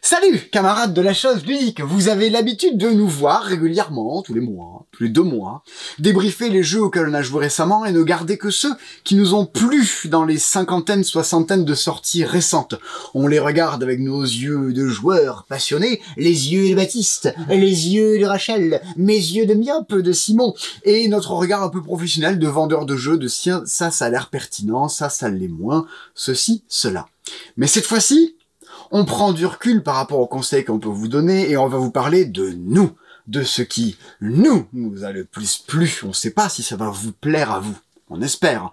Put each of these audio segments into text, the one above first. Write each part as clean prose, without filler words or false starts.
Salut camarades de la chose ludique, vous avez l'habitude de nous voir régulièrement, tous les mois, tous les 2 mois, débriefer les jeux auxquels on a joué récemment et ne garder que ceux qui nous ont plu dans les cinquantaines, soixantaines de sorties récentes. On les regarde avec nos yeux de joueurs passionnés, les yeux de Baptiste, les yeux de Rachel, mes yeux de myope de Simon, et notre regard un peu professionnel de vendeur de jeux, de sien, ça a l'air pertinent, ça l'est moins, ceci, cela. Mais cette fois-ci, on prend du recul par rapport aux conseils qu'on peut vous donner et on va vous parler de nous, de ce qui, nous a le plus plu. On ne sait pas si ça va vous plaire à vous, on espère.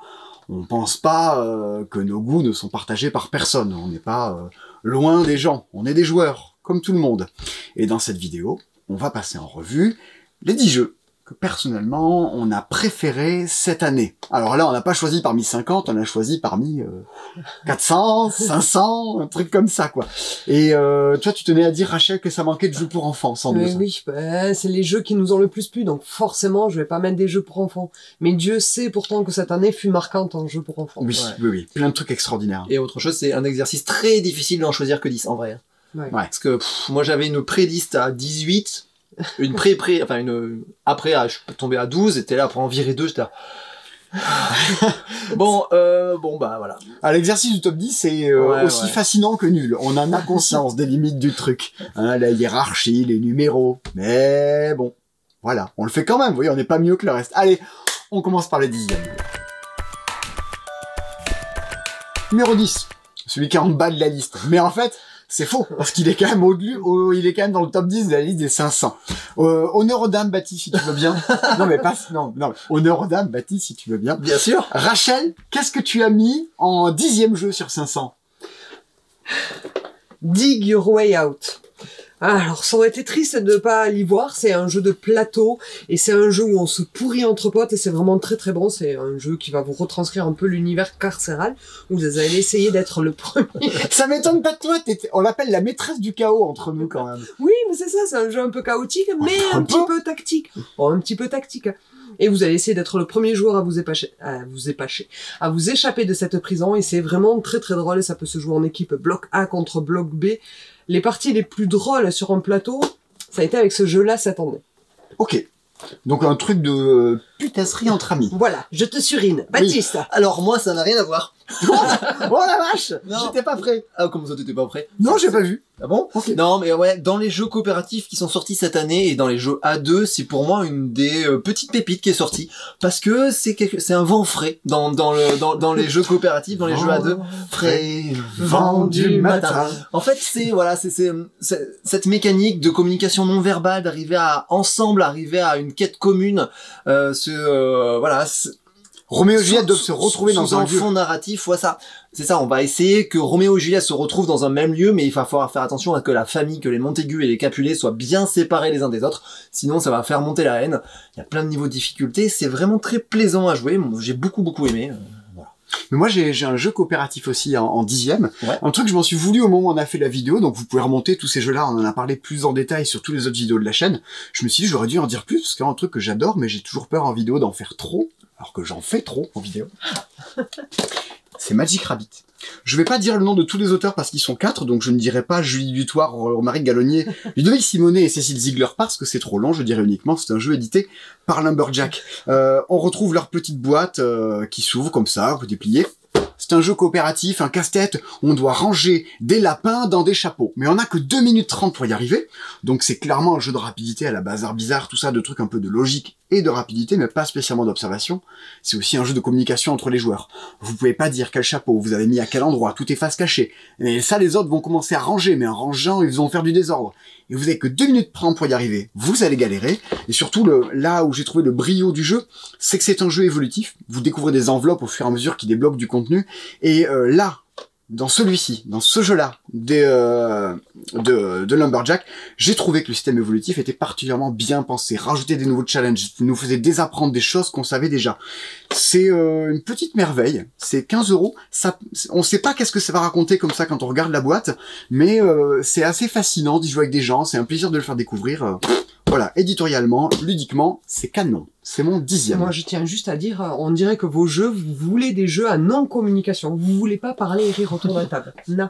On pense pas que nos goûts ne sont partagés par personne, on n'est pas loin des gens, on est des joueurs, comme tout le monde. Et dans cette vidéo, on va passer en revue les 10 jeux que personnellement on a préféré cette année. Alors là on n'a pas choisi parmi 50, on a choisi parmi 400, 500, un truc comme ça quoi. Et toi tu tenais à dire Rachel que ça manquait de jeux pour enfants sans doute. Oui, c'est les jeux qui nous ont le plus plu, donc forcément je vais pas mettre des jeux pour enfants. Mais Dieu sait pourtant que cette année fut marquante en jeux pour enfants. Oui, oui, plein de trucs extraordinaires. Et autre chose, c'est un exercice très difficile d'en choisir que 10 en vrai. Ouais. Parce que moi j'avais une pré-liste à 18, une après je suis tombé à 12, et t'es là pour en virer 2, j'étais là. bon bah voilà. L'exercice du top 10 c'est aussi fascinant que nul. On en a conscience des limites du truc. Hein, la hiérarchie, les numéros. Mais bon, voilà, on le fait quand même, vous voyez, on n'est pas mieux que le reste. Allez, on commence par le 10e. Numéro 10, celui qui est en bas de la liste. Mais en fait, c'est faux, parce qu'il est quand même il est quand même dans le top 10 de la liste des 500. Honneur aux dames, Baptiste, si tu veux bien. Non, honneur aux dames, Baptiste, si tu veux bien. Bien sûr. Rachel, qu'est-ce que tu as mis en 10e jeu sur 500? Dig Your Way Out. Alors, ça aurait été triste de pas l'y voir, c'est un jeu de plateau, et c'est un jeu où on se pourrit entre potes, et c'est vraiment très très bon, c'est un jeu qui va vous retranscrire un peu l'univers carcéral, où vous allez essayer d'être le premier. Ça m'étonne pas de toi, on l'appelle la maîtresse du chaos entre nous quand même. Oui, mais c'est ça, c'est un jeu un peu chaotique, mais un petit peu tactique. Bon, un petit peu tactique. Et vous allez essayer d'être le premier joueur à vous échapper de cette prison, et c'est vraiment très très drôle, et ça peut se jouer en équipe bloc A contre bloc B. Les parties les plus drôles sur un plateau, ça a été avec ce jeu-là cette année. Ok. Donc un truc de putasserie entre amis. Voilà, je te surine. Baptiste. Oui. Alors moi, ça n'a rien à voir. Oh la vache, j'étais pas prêt. Ah, comment ça t'étais pas prêt? Non, j'ai pas vu. Ah bon? Okay. Non, mais ouais, dans les jeux coopératifs qui sont sortis cette année et dans les jeux A2, c'est pour moi une des petites pépites qui est sortie, parce que c'est un vent frais dans les jeux coopératifs, dans les jeux A2. Frais, vent du matin. En fait, c'est cette mécanique de communication non verbale, d'arriver à une quête commune, Roméo et Juliette doivent se retrouver dans un fond narratif, c'est ça, on va essayer que Roméo et Juliette se retrouvent dans un même lieu, mais il va falloir faire attention à que la famille, que les Montaigu et les Capulet soient bien séparés les uns des autres, sinon ça va faire monter la haine. Il y a plein de niveaux de difficulté, c'est vraiment très plaisant à jouer, j'ai beaucoup aimé. Voilà. Mais moi j'ai un jeu coopératif aussi en 10e, un truc que je m'en suis voulu au moment où on a fait la vidéo, donc vous pouvez remonter tous ces jeux-là, on en a parlé plus en détail sur tous les autres vidéos de la chaîne. Je me suis dit j'aurais dû en dire plus, parce que c'est un truc que j'adore, mais j'ai toujours peur en vidéo d'en faire trop. Alors que j'en fais trop en vidéo. C'est Magic Rabbit. Je vais pas dire le nom de tous les auteurs parce qu'ils sont 4, donc je ne dirai pas Julie Dutoit, Romaric Gallonnier, Ludovic Simonet et Cécile Ziegler parce que c'est trop long, je dirais uniquement c'est un jeu édité par Lumberjack. On retrouve leur petite boîte qui s'ouvre comme ça, vous dépliez. C'est un jeu coopératif, un casse-tête, on doit ranger des lapins dans des chapeaux. Mais on n'a que 2 minutes 30 pour y arriver, donc c'est clairement un jeu de rapidité à la Bazar Bizarre, tout ça, de trucs un peu de logique et de rapidité, mais pas spécialement d'observation. C'est aussi un jeu de communication entre les joueurs. Vous pouvez pas dire quel chapeau vous avez mis à quel endroit, tout est face cachée. Et ça, les autres vont commencer à ranger, mais en rangeant, ils vont faire du désordre. Et vous avez que 2 minutes 30 pour y arriver. Vous allez galérer. Et surtout, là où j'ai trouvé le brio du jeu, c'est que c'est un jeu évolutif. Vous découvrez des enveloppes au fur et à mesure qui débloquent du contenu. Et là, dans celui-ci, dans ce jeu-là de Lumberjack, j'ai trouvé que le système évolutif était particulièrement bien pensé. Rajouter des nouveaux challenges, nous faisait désapprendre des choses qu'on savait déjà. C'est une petite merveille, c'est 15 €. Ça, on sait pas qu'est-ce que ça va raconter comme ça quand on regarde la boîte, mais c'est assez fascinant d'y jouer avec des gens, c'est un plaisir de le faire découvrir. Voilà, éditorialement, ludiquement, c'est canon. C'est mon 10e. Moi, je tiens juste à dire, on dirait que vos jeux, vous voulez des jeux à non-communication. Vous voulez pas parler et rire autour de la table. Non.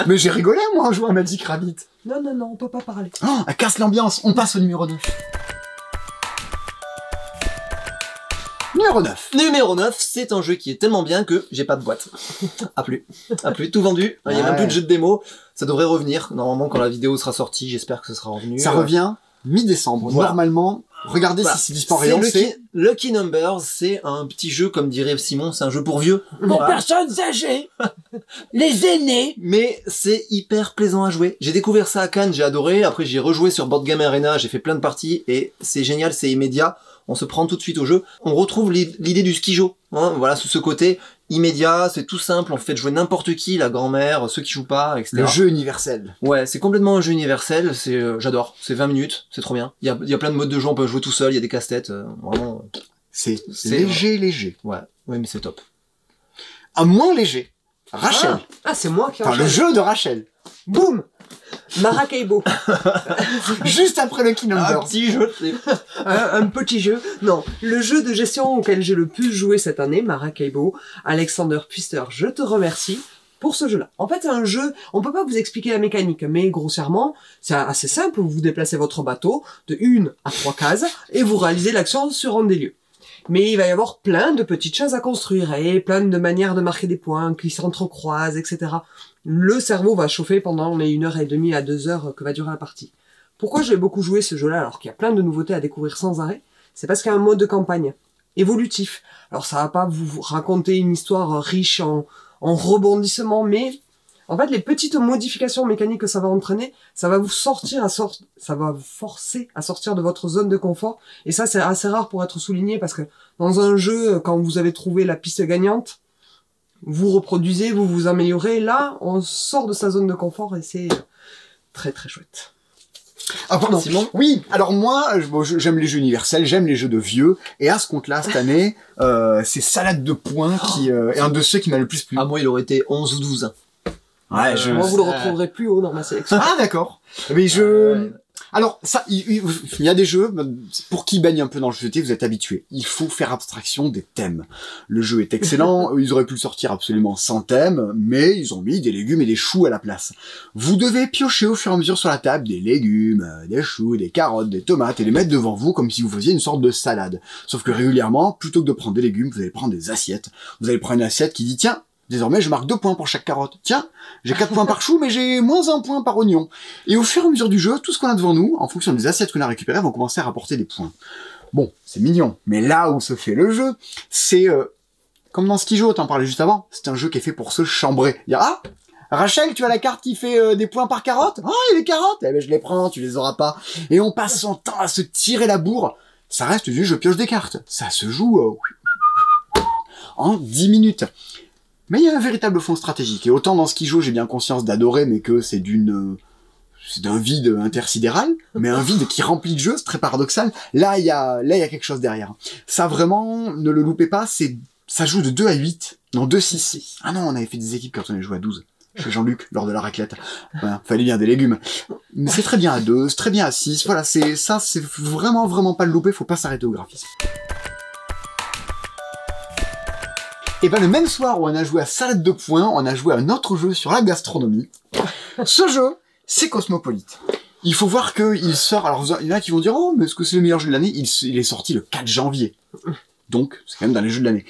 Mais j'ai rigolé, moi, en jouant à Magic Rabbit. Non, non, non, on peut pas parler. Oh, elle casse l'ambiance. On passe au numéro 9. Numéro 9. Numéro 9, c'est un jeu qui est tellement bien que j'ai pas de boîte. A plus, tout vendu. Il y a même plus de jeu de démo. Ça devrait revenir. Normalement, quand la vidéo sera sortie, j'espère que ce sera revenu. Ça revient mi-décembre. Voilà. Normalement, regardez Voilà. si c'est disparu. C'est Lucky Numbers, c'est un petit jeu, comme dirait Simon, c'est un jeu pour vieux. Pour Voilà. personnes âgées. Les aînés. Mais c'est hyper plaisant à jouer. J'ai découvert ça à Cannes, j'ai adoré. Après, j'ai rejoué sur Board Game Arena, j'ai fait plein de parties et c'est génial, c'est immédiat. On se prend tout de suite au jeu. On retrouve l'idée du skijo. Hein, voilà, ce côté immédiat, c'est tout simple. On fait jouer n'importe qui, la grand-mère, ceux qui jouent pas, etc. le jeu universel. Ouais, c'est complètement un jeu universel. C'est, j'adore. C'est 20 minutes, c'est trop bien. Il y a plein de modes de jeu. On peut jouer tout seul. Il y a des casse-têtes. Vraiment. C'est C'est- léger. Ouais, mais c'est top. Un moins léger. Rachel. Ah, c'est moi qui Enfin, le enchaîne. jeu de Rachel. Boum Maracaibo. Juste après Lucky Numbers. petit jeu. Un petit jeu. Non, le jeu de gestion auquel j'ai le plus joué cette année, Maracaibo. Alexander Pfister, je te remercie pour ce jeu-là. En fait, c'est un jeu, on peut pas vous expliquer la mécanique, mais grossièrement, c'est assez simple. Vous déplacez votre bateau de 1 à 3 cases et vous réalisez l'action sur un des lieux. Mais il va y avoir plein de petites choses à construire et plein de manières de marquer des points qui s'entrecroisent, etc. Le cerveau va chauffer pendant les 1h30 à 2 heures que va durer la partie. Pourquoi j'ai beaucoup joué ce jeu-là alors qu'il y a plein de nouveautés à découvrir sans arrêt? C'est parce qu'il y a un mode de campagne évolutif. Alors ça va pas vous raconter une histoire riche en rebondissements, mais en fait les petites modifications mécaniques que ça va entraîner, ça va vous ça va vous forcer à sortir de votre zone de confort. Et ça c'est assez rare pour être souligné parce que dans un jeu, quand vous avez trouvé la piste gagnante, vous reproduisez, vous vous améliorez. Là, on sort de sa zone de confort et c'est très très chouette. Ah pardon. Simon. Oui, alors moi, j'aime les jeux universels, j'aime les jeux de vieux, et à ce compte-là, cette année, c'est Salade de points qui est un de ceux qui m'a le plus plu. Ah, moi, il aurait été 11 ou 12. Ouais, Moi, vous le retrouverez plus haut dans ma sélection. Ah d'accord. Mais alors ça, il y a des jeux pour qui baignent un peu dans le jeu de société, vous êtes habitués. Il faut faire abstraction des thèmes. Le jeu est excellent, ils auraient pu le sortir absolument sans thème, mais ils ont mis des légumes et des choux à la place. Vous devez piocher au fur et à mesure sur la table des légumes, des choux, des carottes, des tomates et les mettre devant vous comme si vous faisiez une sorte de salade. Sauf que régulièrement, plutôt que de prendre des légumes, vous allez prendre des assiettes. Vous allez prendre une assiette qui dit tiens, désormais, je marque 2 points pour chaque carotte. Tiens, j'ai 4 points par chou, mais j'ai moins 1 point par oignon. Et au fur et à mesure du jeu, tout ce qu'on a devant nous, en fonction des assiettes qu'on a récupérées, vont commencer à rapporter des points. Bon, c'est mignon. Mais là où se fait le jeu, c'est, comme dans Skijo, t'en parlais juste avant, c'est un jeu qui est fait pour se chambrer. Dire, ah, Rachel, tu as la carte qui fait des points par carotte? Ah, il y a des carottes? Eh ben, je les prends, tu les auras pas. Et on passe son temps à se tirer la bourre. Ça reste du jeu pioche des cartes. Ça se joue, en 10 minutes. Mais il y a un véritable fond stratégique. Et autant dans Skijo, j'ai bien conscience d'adorer, mais que c'est d'un vide intersidéral, mais un vide qui remplit de jeu, c'est très paradoxal. Là, il y a quelque chose derrière. Ça, vraiment, ne le loupez pas, ça joue de 2 à 8. Non, 2-6. Ah non, on avait fait des équipes quand on avait joué à 12. Chez Jean-Luc, lors de la raclette. Voilà, fallait bien des légumes. Mais c'est très bien à 2, c'est très bien à 6. Voilà, c'est vraiment, vraiment pas le louper, faut pas s'arrêter au graphisme. Et ben le même soir où on a joué à Salade de points, on a joué à un autre jeu sur la gastronomie. Ce jeu, c'est Cosmopolite. Il faut voir qu'il sort, alors il y en a qui vont dire, oh, mais est-ce que c'est le meilleur jeu de l'année? Il est sorti le 4 janvier. Donc, c'est quand même dans les jeux de l'année.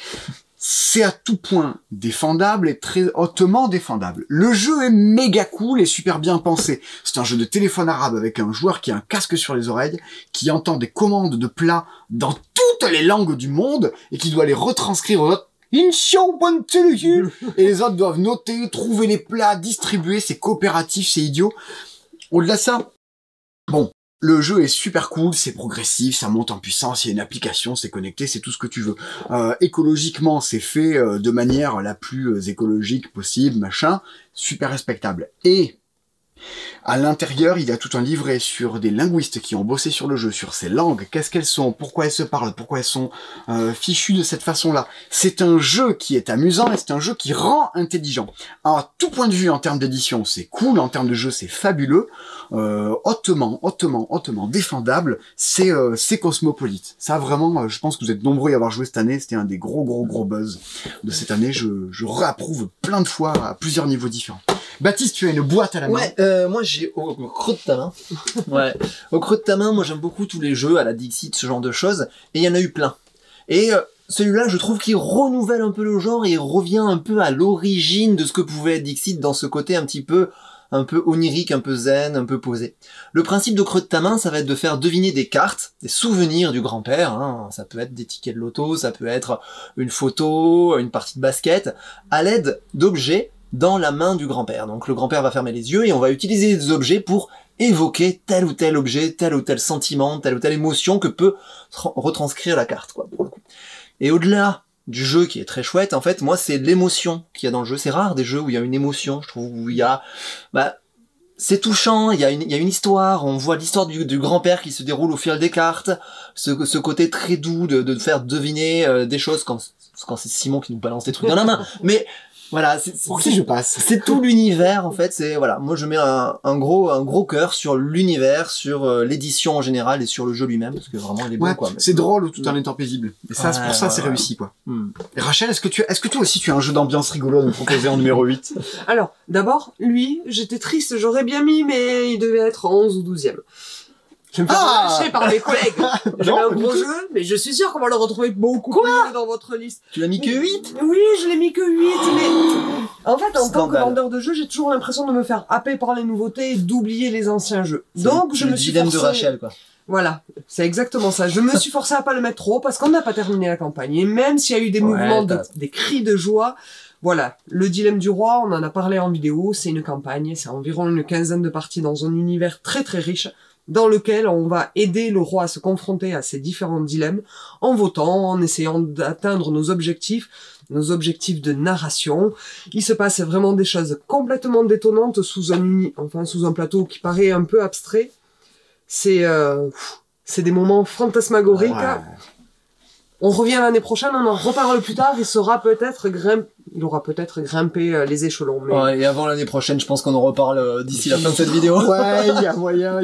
C'est à tout point défendable et très hautement défendable. Le jeu est méga cool et super bien pensé. C'est un jeu de téléphone arabe avec un joueur qui a un casque sur les oreilles, qui entend des commandes de plats dans toutes les langues du monde et qui doit les retranscrire aux autres. Et les autres doivent noter, trouver les plats, distribuer, c'est coopératif, c'est idiot. Au-delà de ça, bon, le jeu est super cool, c'est progressif, ça monte en puissance, il y a une application, c'est connecté, c'est tout ce que tu veux. Écologiquement, c'est fait de manière la plus écologique possible, machin, super respectable. Et à l'intérieur, il y a tout un livret sur des linguistes qui ont bossé sur le jeu, sur ces langues, qu'est-ce qu'elles sont, pourquoi elles se parlent, pourquoi elles sont fichues de cette façon-là. C'est un jeu qui est amusant et c'est un jeu qui rend intelligent. À tout point de vue, en termes d'édition, c'est cool, en termes de jeu, c'est fabuleux, hautement défendable, c'est Cosmopolite. Ça, vraiment, je pense que vous êtes nombreux à y avoir joué cette année, c'était un des gros buzz de cette année, je réapprouve plein de fois à plusieurs niveaux différents. Baptiste, tu as une boîte à la main. Ouais, moi j'ai au creux de ta main. Ouais, au creux de ta main, moi j'aime beaucoup tous les jeux à la Dixit, ce genre de choses, et il y en a eu plein. Et celui-là, je trouve qu'il renouvelle un peu le genre et il revient un peu à l'origine de ce que pouvait être Dixit dans ce côté un peu onirique, un peu zen, un peu posé. Le principe de creux de ta main, ça va être de faire deviner des cartes, des souvenirs du grand-père, hein. Ça peut être des tickets de loto, ça peut être une photo, une partie de basket, à l'aide d'objets dans la main du grand-père. Donc le grand-père va fermer les yeux et on va utiliser des objets pour évoquer tel ou tel objet, tel ou tel sentiment, telle ou telle émotion que peut retranscrire la carte, quoi, pour le coup. Et au-delà du jeu qui est très chouette, en fait, moi, c'est l'émotion qu'il y a dans le jeu. C'est rare des jeux où il y a une émotion, je trouve, où il y a, c'est touchant, il y a une histoire, on voit l'histoire du grand-père qui se déroule au fil des cartes, ce côté très doux de faire deviner des choses quand c'est Simon qui nous balance des trucs dans la main. Mais, voilà, c'est tout l'univers, en fait, c'est, voilà, moi je mets un gros cœur sur l'univers, sur l'édition en général et sur le jeu lui-même, parce que vraiment il est beau, quoi. C'est drôle tout en étant paisible. Et ça, pour ça, c'est réussi, quoi. Et Rachel, est-ce que toi aussi tu as un jeu d'ambiance rigolo à nous proposer en numéro 8? Alors, d'abord, lui, j'étais triste, j'aurais bien mis, mais il devait être 11 ou 12e. Je vais me faire lâcher par mes collègues. J'ai un gros jeu, mais je suis sûr qu'on va le retrouver beaucoup plus dans votre liste. Tu l'as mis que 8? Oui, je l'ai mis que 8, mais en fait, en tant que vendeur de jeux, j'ai toujours l'impression de me faire happer par les nouveautés et d'oublier les anciens jeux. Donc, je me suis forcé... de Rachel, quoi. Voilà, c'est exactement ça. Je me suis forcé à pas le mettre trop parce qu'on n'a pas terminé la campagne. Et même s'il y a eu des mouvements, des cris de joie, voilà, le dilemme du roi, on en a parlé en vidéo, c'est une campagne, c'est environ une quinzaine de parties dans un univers très très riche, dans lequel on va aider le roi à se confronter à ces différents dilemmes, en votant, en essayant d'atteindre nos objectifs de narration. Il se passe vraiment des choses complètement détonnantes sous un plateau qui paraît un peu abstrait. C'est des moments fantasmagoriques. Ouais. On revient l'année prochaine, on en reparle plus tard, il aura peut-être grimpé les échelons. Mais... Ouais, et avant l'année prochaine, je pense qu'on en reparle d'ici la fin de cette vidéo. Ouais, il y a moyen.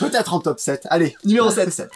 Peut-être en top 7. Allez, numéro 7.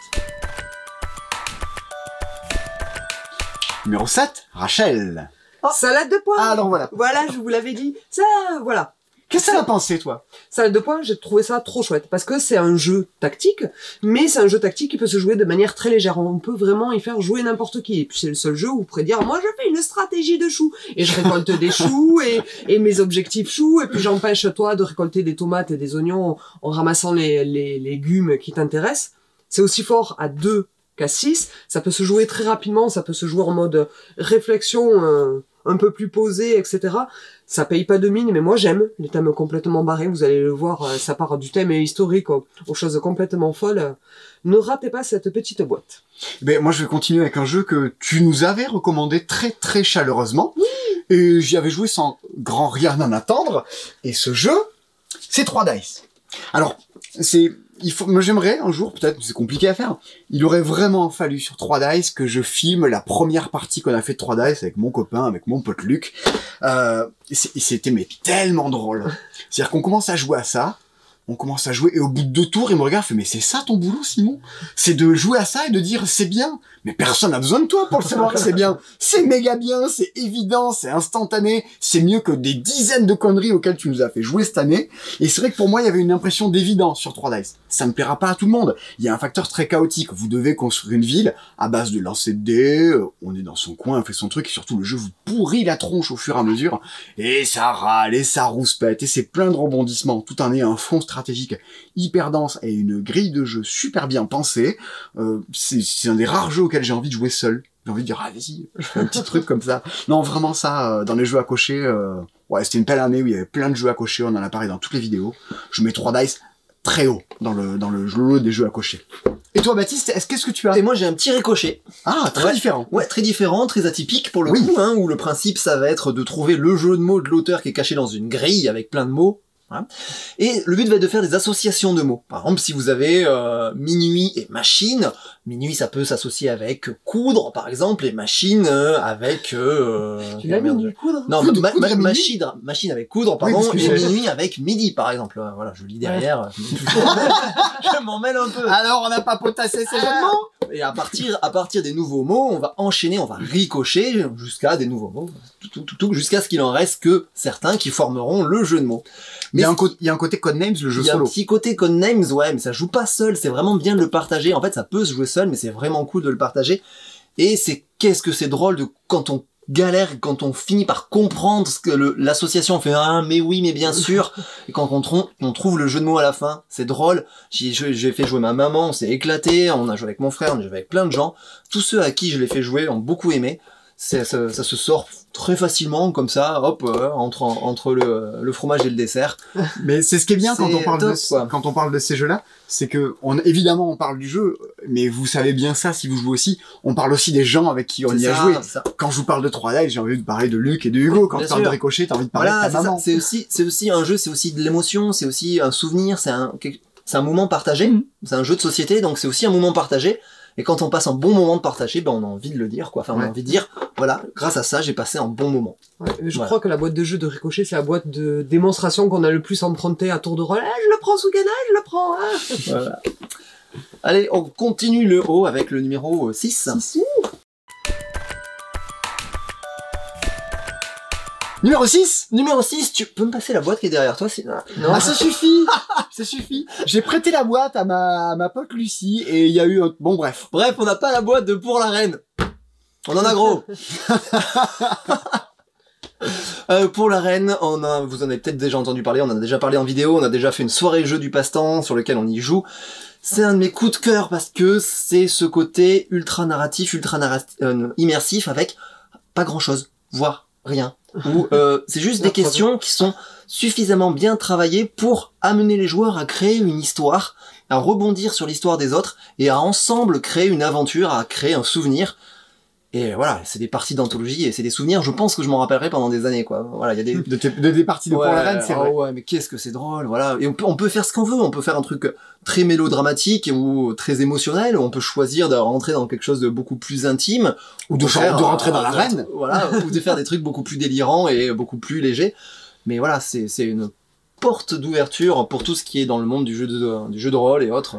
Numéro 7, Rachel. Oh, salade de pois. Ah, alors voilà. Voilà, je vous l'avais dit. Ça, voilà. Qu'est-ce que ça a pensé, toi? Salade de pois, j'ai trouvé ça trop chouette, parce que c'est un jeu tactique, mais c'est un jeu tactique qui peut se jouer de manière très légère. On peut vraiment y faire jouer n'importe qui. Et puis c'est le seul jeu où vous pourrez dire, moi je fais une stratégie de choux, et je récolte des choux, et mes objectifs choux, et puis j'empêche toi de récolter des tomates et des oignons en ramassant les légumes qui t'intéressent. C'est aussi fort à 2 qu'à 6. Ça peut se jouer très rapidement, ça peut se jouer en mode réflexion, un peu plus posé, etc. Ça paye pas de mine, mais moi j'aime les thèmes complètement barrés. Vous allez le voir, ça part du thème historique aux choses complètement folles. Ne ratez pas cette petite boîte. Ben moi je vais continuer avec un jeu que tu nous avais recommandé très très chaleureusement. Oui. Et j'y avais joué sans grand rien en attendre. Et ce jeu, c'est 3 dice. Alors, moi j'aimerais un jour, peut-être c'est compliqué à faire, il aurait vraiment fallu sur 3 dice que je filme la première partie qu'on a fait de 3 dice avec mon copain, avec mon pote Luc. C'était mais tellement drôle. C'est-à-dire qu'on commence à jouer à ça, et au bout de 2 tours, il me regarde, il fait, mais c'est ça ton boulot, Simon? C'est de jouer à ça et de dire c'est bien. Mais personne n'a besoin de toi pour le savoir que c'est bien. C'est méga bien, c'est évident, c'est instantané, c'est mieux que des dizaines de conneries auxquelles tu nous as fait jouer cette année. Et c'est vrai que pour moi, il y avait une impression d'évidence sur 3 dice. Ça ne plaira pas à tout le monde. Il y a un facteur très chaotique. Vous devez construire une ville à base de lancer de dés, on est dans son coin, on fait son truc, et surtout le jeu vous pourrit la tronche au fur et à mesure. Et ça râle, et ça rouspète, et c'est plein de rebondissements, tout en ayant un fond stratégique hyper dense et une grille de jeu super bien pensée. C'est un des rares jeux auxquels j'ai envie de jouer seul. J'ai envie de dire, ah, vas-y, je fais un petit truc comme ça. Non, vraiment ça, dans les jeux à cocher, ouais, c'était une belle année où il y avait plein de jeux à cocher, on en a parlé dans toutes les vidéos. Je mets 3 dice très haut dans le jeu des jeux à cocher. Et toi, Baptiste, qu'est-ce que tu as? Et moi, j'ai un petit ricochet. Ah, très différent. Ouais, très différent, très atypique pour le coup, hein, où le principe, ça va être de trouver le jeu de mots de l'auteur qui est caché dans une grille avec plein de mots. Hein. Et le but va être de faire des associations de mots. Par exemple, si vous avez minuit et machine, minuit ça peut s'associer avec coudre, par exemple, et machine avec... tu l'as mis coudre? Non, machine avec coudre, pardon, oui, et minuit avec midi, par exemple. Voilà, je lis derrière. Je m'en mêle un peu. Alors, on n'a pas potassé ces jeux de mots? Et à partir des nouveaux mots, on va enchaîner, on va ricocher jusqu'à des nouveaux mots, jusqu'à ce qu'il en reste que certains qui formeront le jeu de mots. Mais il y a un côté Codenames, le jeu il y a solo. un petit côté Codenames, ouais, mais ça joue pas seul, c'est vraiment bien de le partager. En fait, ça peut se jouer seul, mais c'est vraiment cool de le partager. Et qu'est-ce que c'est drôle de quand on galère, quand on finit par comprendre ce que l'association fait, ah, mais oui, mais bien sûr. Et quand on trouve le jeu de mots à la fin, c'est drôle. J'ai fait jouer ma maman, on s'est éclaté, on a joué avec mon frère, on a joué avec plein de gens. Tous ceux à qui je l'ai fait jouer ont beaucoup aimé. Ça se sort très facilement comme ça, hop, entre le fromage et le dessert. Mais c'est ce qui est bien quand on parle top, quand on parle de ces jeux-là, c'est que évidemment on parle du jeu, mais vous savez bien ça si vous jouez aussi. On parle aussi des gens avec qui on y a joué. Quand je vous parle de 3D, j'ai envie de parler de Luc et de Hugo. Quand tu parles de Ricochet, t'as envie de parler de ta maman. C'est aussi un jeu, c'est aussi de l'émotion, c'est aussi un souvenir, c'est un moment partagé. C'est un jeu de société, donc c'est aussi un moment partagé. Et quand on passe un bon moment de partager, ben on a envie de le dire, quoi. Enfin, on a envie de dire, voilà, grâce à ça, j'ai passé un bon moment. Ouais, je crois que la boîte de jeu de Ricochet, c'est la boîte de démonstration qu'on a le plus emprunté à tour de rôle. Ah, je le prends sous Ghana, je le prends. Ah. Voilà. Allez, on continue le haut avec le numéro 6. Numéro 6. Numéro 6, tu peux me passer la boîte qui est derrière toi, non. Ah, ça suffit. Ça suffit. J'ai prêté la boîte à ma pote Lucie et il y a eu bon bref. Bref, on n'a pas la boîte de Pour la Reine. On en a gros. Pour la Reine, vous en avez peut-être déjà entendu parler, on en a déjà parlé en vidéo, on a déjà fait une soirée jeu du passe-temps sur lequel on y joue. C'est un de mes coups de cœur parce que c'est ce côté ultra narratif, immersif avec pas grand chose, voire rien. Où c'est juste des questions qui sont suffisamment bien travaillées pour amener les joueurs à créer une histoire, à rebondir sur l'histoire des autres et à ensemble créer une aventure, à créer un souvenir. Et voilà, c'est des parties d'anthologie et c'est des souvenirs, je pense que je m'en rappellerai pendant des années, quoi. Voilà, il y a des parties de Pour la Reine, c'est vrai. Ouais, mais qu'est-ce que c'est drôle, voilà. Et on peut faire ce qu'on veut, on peut faire un truc très mélodramatique ou très émotionnel, on peut choisir de rentrer dans quelque chose de beaucoup plus intime. Ou de rentrer dans l'arène. Voilà, ou de faire des trucs beaucoup plus délirants et beaucoup plus légers. Mais voilà, c'est une porte d'ouverture pour tout ce qui est dans le monde du jeu de rôle et autres.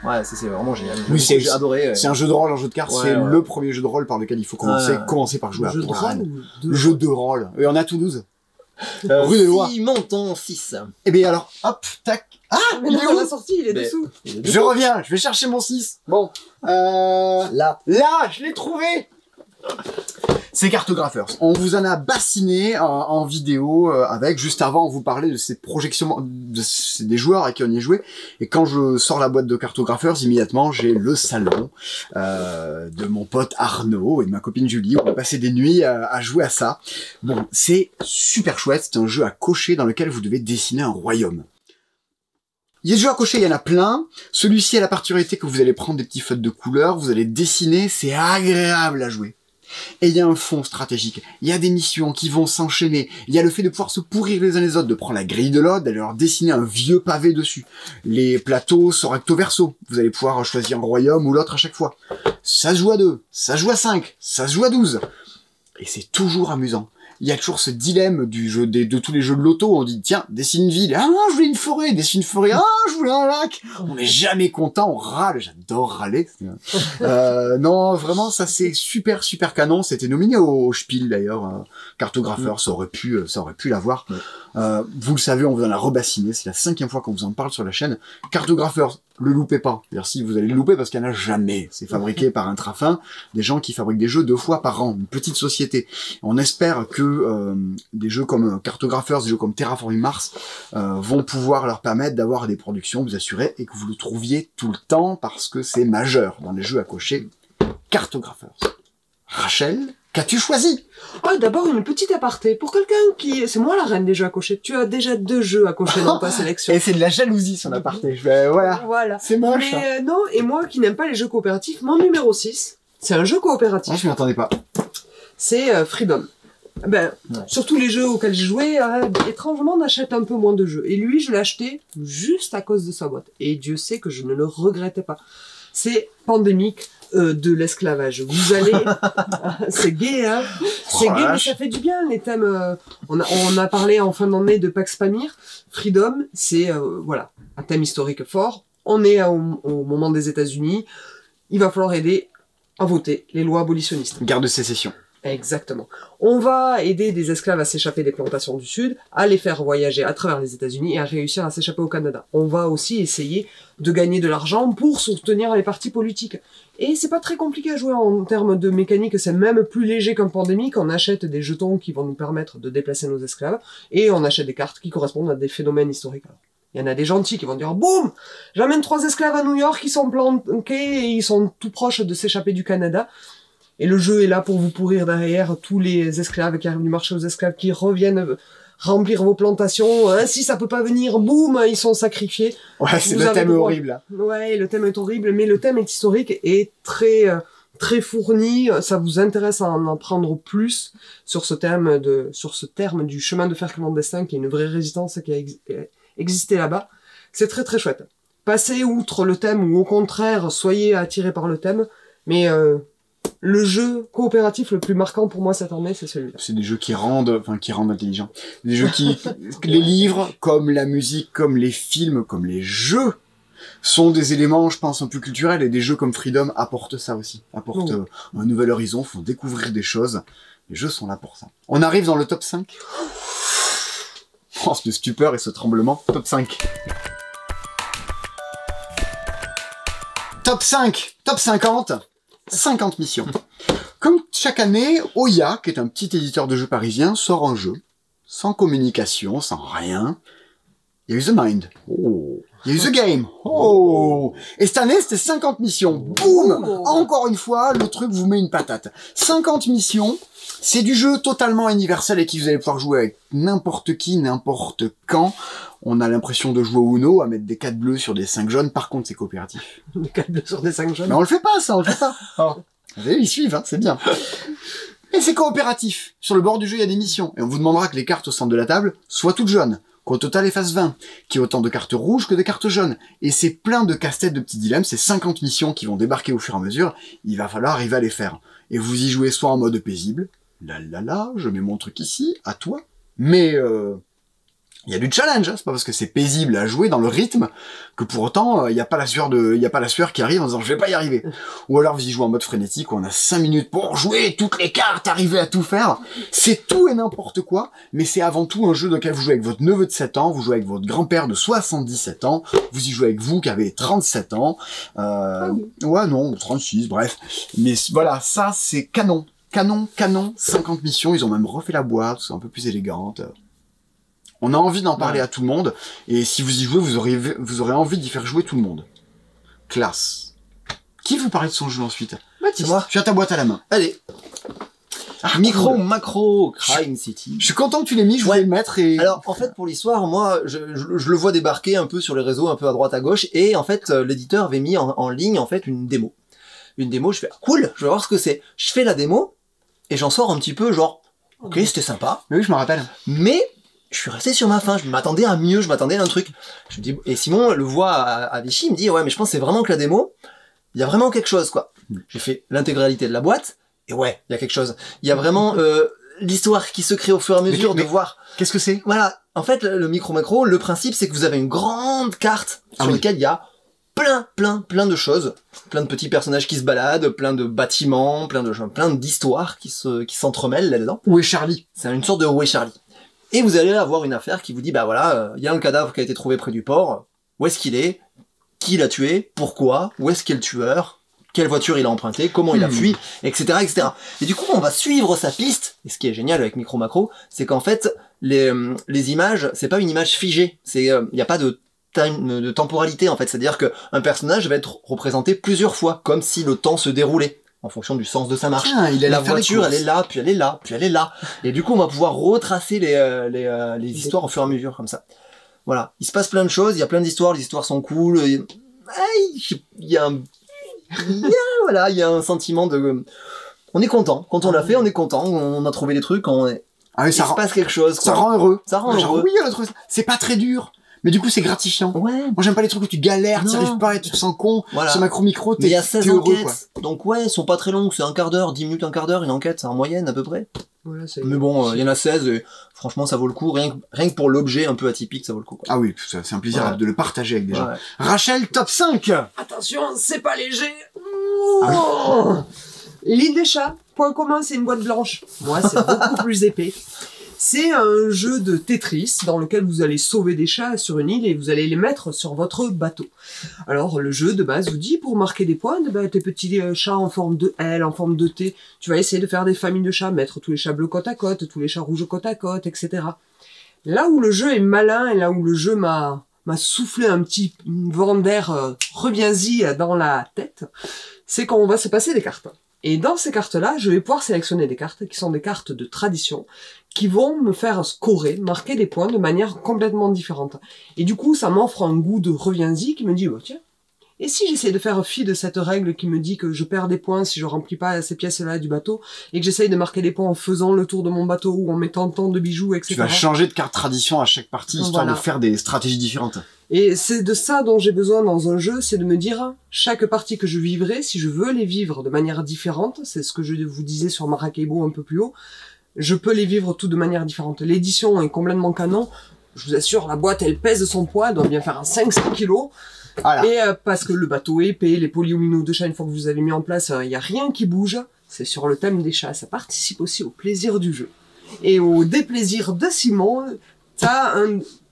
Ouais, c'est vraiment génial. Oui, j'ai adoré. C'est un jeu de rôle, un jeu de cartes. C'est le premier jeu de rôle par lequel il faut commencer par jouer à Pour la Reine. Le jeu de rôle. Et on a Toulouse. Rue des Lois. Monton 6. Eh bien alors, hop, tac. Ah, mais il est où? La sortie, il est dessous. Je reviens, je vais chercher mon 6. Bon. Là, je l'ai trouvé. C'est Cartographers. On vous en a bassiné en vidéo avec. Juste avant, on vous parlait de ces projections des joueurs à qui on y est joué. Et quand je sors la boîte de Cartographers, immédiatement, j'ai le salon de mon pote Arnaud et de ma copine Julie. On va passer des nuits à jouer à ça. Bon, c'est super chouette. C'est un jeu à cocher dans lequel vous devez dessiner un royaume. Il y a des jeux à cocher, il y en a plein. Celui-ci a la particularité que vous allez prendre des petits feutres de couleurs, vous allez dessiner, c'est agréable à jouer. Et il y a un fond stratégique, il y a des missions qui vont s'enchaîner, il y a le fait de pouvoir se pourrir les uns les autres, de prendre la grille de l'autre, d'aller leur dessiner un vieux pavé dessus. Les plateaux sont recto verso, vous allez pouvoir choisir un royaume ou l'autre à chaque fois. Ça se joue à 2, ça se joue à 5, ça se joue à 12. Et c'est toujours amusant. Il y a toujours ce dilemme du jeu de tous les jeux de loto. On dit, tiens, dessine une ville. Ah non, je voulais une forêt. Dessine une forêt. Ah, je voulais un lac. On n'est jamais content. On râle. J'adore râler. Non, vraiment, ça c'est super, super canon. C'était nominé au Spiel d'ailleurs. Cartographers, ça aurait pu l'avoir. Vous le savez, on vous en a rebassiné. C'est la 5e fois qu'on vous en parle sur la chaîne. Cartographers, le loupez pas. C'est-à-dire si vous allez le louper parce qu'il n'y en a jamais. C'est fabriqué par un Trafin, des gens qui fabriquent des jeux 2 fois par an, une petite société. On espère que des jeux comme Cartographers, des jeux comme Terraforming Mars vont pouvoir leur permettre d'avoir des productions, vous assurez, et que vous le trouviez tout le temps parce que c'est majeur dans les jeux à cocher. Cartographers. Rachel, qu'as-tu choisi? Oh, d'abord une petite aparté. Pour quelqu'un qui... C'est moi la reine des jeux à cocher. Tu as déjà 2 jeux à cocher dans ta sélection. Et c'est de la jalousie son aparté. Voilà. C'est moche. Mais non, et moi qui n'aime pas les jeux coopératifs, mon numéro 6, c'est un jeu coopératif. Ah, je m'y attendais pas. C'est Freedom. Surtout les jeux auxquels j'ai joué, étrangement, on achète un peu moins de jeux. Et lui, je l'ai acheté juste à cause de sa boîte. Et Dieu sait que je ne le regrettais pas. C'est Pandémique de l'esclavage. Vous allez... c'est gay, hein. C'est gay, mais ça fait du bien, les thèmes... On a parlé en fin d'année de Pax Pamir. Freedom, c'est, voilà, un thème historique fort. On est au moment des États-Unis. il va falloir aider à voter les lois abolitionnistes. Guerre de sécession. Exactement. On va aider des esclaves à s'échapper des plantations du Sud, à les faire voyager à travers les États-Unis et à réussir à s'échapper au Canada. On va aussi essayer de gagner de l'argent pour soutenir les partis politiques. Et c'est pas très compliqué à jouer en termes de mécanique, c'est même plus léger qu'un pandémique. On achète des jetons qui vont nous permettre de déplacer nos esclaves et on achète des cartes qui correspondent à des phénomènes historiques. Alors, il y en a des gentils qui vont dire « Boum, j'amène 3 esclaves à New York, ils sont planqués et ils sont tout proches de s'échapper du Canada. » Et le jeu est là pour vous pourrir derrière tous les esclaves qui arrivent du marché aux esclaves, qui reviennent remplir vos plantations. Si ça peut pas venir, boum, ils sont sacrifiés. Ouais, c'est le thème horrible. Ouais, le thème est horrible, mais le thème est historique et très très fourni. Ça vous intéresse à en apprendre plus sur ce terme du chemin de fer clandestin, qui est une vraie résistance qui a existé là-bas. C'est très très chouette. Passez outre le thème ou au contraire, soyez attirés par le thème, mais le jeu coopératif le plus marquant pour moi cette année, c'est celui-là. C'est des jeux qui rendent intelligent. Des jeux qui, les livres, comme la musique, comme les films, comme les jeux, sont des éléments, je pense, un peu culturels, et des jeux comme Freedom apportent ça aussi. Apportent un nouvel horizon, font découvrir des choses. Les jeux sont là pour ça. On arrive dans le top 5. Oh, ce stupeur et ce tremblement. Top 5. Top 5. Top 50. 50 missions. Comme chaque année, Oya, qui est un petit éditeur de jeux parisien, sort un jeu. Sans communication, sans rien. Il y a eu The Mind. Oh. Il y a eu The Game. Oh. Et cette année, c'était 50 missions. Boum. Encore une fois, le truc vous met une patate. 50 missions. C'est du jeu totalement universel et qui vous allez pouvoir jouer avec n'importe qui, n'importe quand. On a l'impression de jouer au Uno, à mettre des 4 bleus sur des 5 jaunes. Par contre, c'est coopératif. Des 4 bleus sur des 5 jaunes. Mais on le fait pas, ça, on le fait pas. Oh. Vous voyez, ils suivent, hein, c'est bien. Et c'est coopératif. Sur le bord du jeu, il y a des missions. Et on vous demandera que les cartes au centre de la table soient toutes jaunes. Qu'au total, elles fassent 20. Qu'il y ait autant de cartes rouges que de cartes jaunes. Et c'est plein de casse-têtes, de petits dilemmes. C'est 50 missions qui vont débarquer au fur et à mesure. Il va falloir arriver à les faire. Et vous y jouez soit en mode paisible. Là, je mets mon truc ici, à toi. Mais, il y a du challenge, hein. C'est pas parce que c'est paisible à jouer dans le rythme que pour autant il y a pas la sueur qui arrive en disant je vais pas y arriver. Ou alors vous y jouez en mode frénétique où on a 5 minutes pour jouer toutes les cartes, arriver à tout faire. C'est tout et n'importe quoi, mais c'est avant tout un jeu dans lequel vous jouez avec votre neveu de 7 ans, vous jouez avec votre grand-père de 77 ans, vous y jouez avec vous qui avez 37 ans. Ouais non, 36, bref. Mais voilà, ça c'est canon. Canon, 50 missions, ils ont même refait la boîte, c'est un peu plus élégante. On a envie d'en parler à tout le monde, et si vous y jouez, vous aurez envie d'y faire jouer tout le monde. Classe. Qui veut parler de son jeu ensuite? Mathis. Moi. Tu as ta boîte à la main. Allez. Micro, macro, Crime City. Je suis content que tu l'aies mis, je voulais le mettre et... Alors, en fait, pour l'histoire, moi, je le vois débarquer un peu sur les réseaux, un peu à droite, à gauche, et en fait, l'éditeur avait mis en ligne, en fait, une démo. Une démo, je fais, cool, je vais voir ce que c'est. Je fais la démo, et j'en sors un petit peu, genre, ok, c'était sympa. Mais oui, je me rappelle. Mais, je suis resté sur ma faim, je m'attendais à mieux, je m'attendais à un truc. Je me dis, et Simon le voit à Vichy, il me dit, ouais, mais je pense que c'est vraiment que la démo, il y a vraiment quelque chose, quoi. J'ai fait l'intégralité de la boîte, et ouais, il y a quelque chose. Il y a vraiment l'histoire qui se crée au fur et à mesure de voir. Qu'est-ce que c'est? Voilà, en fait, le micro-macro, le principe, c'est que vous avez une grande carte sur laquelle il y a plein de choses, plein de petits personnages qui se baladent, plein de bâtiments, plein d'histoires qui s'entremêlent là-dedans. Où est Charlie? C'est une sorte de Où est Charlie. Et vous allez avoir une affaire qui vous dit, bah voilà, il y a un cadavre qui a été trouvé près du port, où est-ce qu'il est, qui l'a tué, pourquoi, où est-ce qu'est le tueur, quelle voiture il a emprunté, comment il a fui, etc., etc. Et du coup, on va suivre sa piste. Et ce qui est génial avec Micro Macro, c'est qu'en fait, les images, c'est pas une image figée. Il n'y a pas de temporalité, en fait. C'est-à-dire qu'un personnage va être représenté plusieurs fois, comme si le temps se déroulait, en fonction du sens de sa marche. Tiens, la voiture, elle est là, puis elle est là, puis elle est là. Et du coup, on va pouvoir retracer les histoires au fur et à mesure, comme ça. Voilà. Il se passe plein de choses, il y a plein d'histoires, les histoires sont cool. Il y a voilà, il y a un sentiment de... On est content. Quand on l'a fait, on est content. On a trouvé des trucs, il se passe quelque chose, quoi. Ça rend heureux. Ça rend heureux. Oui, c'est pas très dur. Mais du coup, c'est gratifiant. Ouais. Moi, j'aime pas les trucs où tu galères, tu arrives pas et tu te sens con. Voilà. Ce macro-micro, mais il y a 16 heureux, enquêtes. Quoi. Donc ouais, elles sont pas très longues. C'est un quart d'heure, 10 minutes, un quart d'heure, une enquête, en moyenne, à peu près. Voilà, mais bon, il y en a 16 et franchement, ça vaut le coup. Rien que pour l'objet un peu atypique, ça vaut le coup, quoi. Ah oui, c'est un plaisir ouais. de le partager avec des gens. Rachel, top 5! Attention, c'est pas léger. L'île des chats, point commun, c'est une boîte blanche. Moi, c'est beaucoup plus épais. C'est un jeu de Tetris dans lequel vous allez sauver des chats sur une île et vous allez les mettre sur votre bateau. Alors, le jeu de base vous dit, pour marquer des points, tes petits chats en forme de L, en forme de T, tu vas essayer de faire des familles de chats, mettre tous les chats bleus côte à côte, tous les chats rouges côte à côte, etc. Là où le jeu est malin et là où le jeu m'a soufflé un petit vent d'air reviens-y dans la tête, c'est qu'on va se passer des cartes. Et dans ces cartes-là, je vais pouvoir sélectionner des cartes qui sont des cartes de tradition, qui vont me faire scorer, marquer des points de manière complètement différente. Et du coup, ça m'offre un goût de reviens-y qui me dit, bah, tiens, et si j'essaie de faire fi de cette règle qui me dit que je perds des points si je remplis pas ces pièces-là du bateau, et que j'essaye de marquer des points en faisant le tour de mon bateau ou en mettant tant de bijoux, etc. Tu vas changer de carte tradition à chaque partie, histoire de faire des stratégies différentes. Et c'est de ça dont j'ai besoin dans un jeu, c'est de me dire, chaque partie que je vivrai, si je veux les vivre de manière différente, c'est ce que je vous disais sur Maracaibo un peu plus haut, je peux les vivre tout de manière différente. L'édition est complètement canon, je vous assure, la boîte elle pèse son poids, elle doit bien faire un 500 kilos. Voilà. Et parce que le bateau est épais, les polyomino de chats, une fois que vous avez mis en place, il n'y a rien qui bouge. C'est sur le thème des chats. Ça participe aussi au plaisir du jeu. Et au déplaisir de Simon, t'as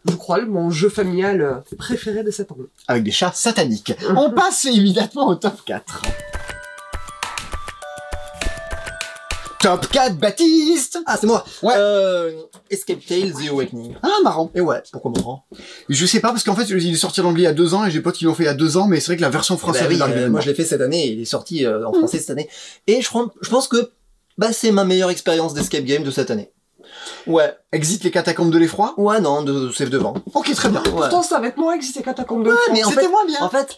je crois, mon jeu familial préféré de cette année. Avec des chats sataniques. On passe immédiatement au top 4. Top 4, Baptiste! Ah, c'est moi! Ouais. Escape Tales The Awakening. Ah, marrant. Et ouais, pourquoi marrant? Je sais pas, parce qu'en fait, il est sorti en anglais il y a 2 ans, et j'ai des potes qui l'ont fait il y a 2 ans, mais c'est vrai que la version française est arrivée. Moi, je l'ai fait cette année, il est sorti en français cette année. Et je pense que, c'est ma meilleure expérience d'escape game de cette année. Ouais. Exit les catacombes de l'effroi? Ouais, non, c'est devant. Ok, très bien. Ouais. Pourtant, c'est avec moi que c'était catacombes de l'effroi. Mais c'était moins bien. En fait,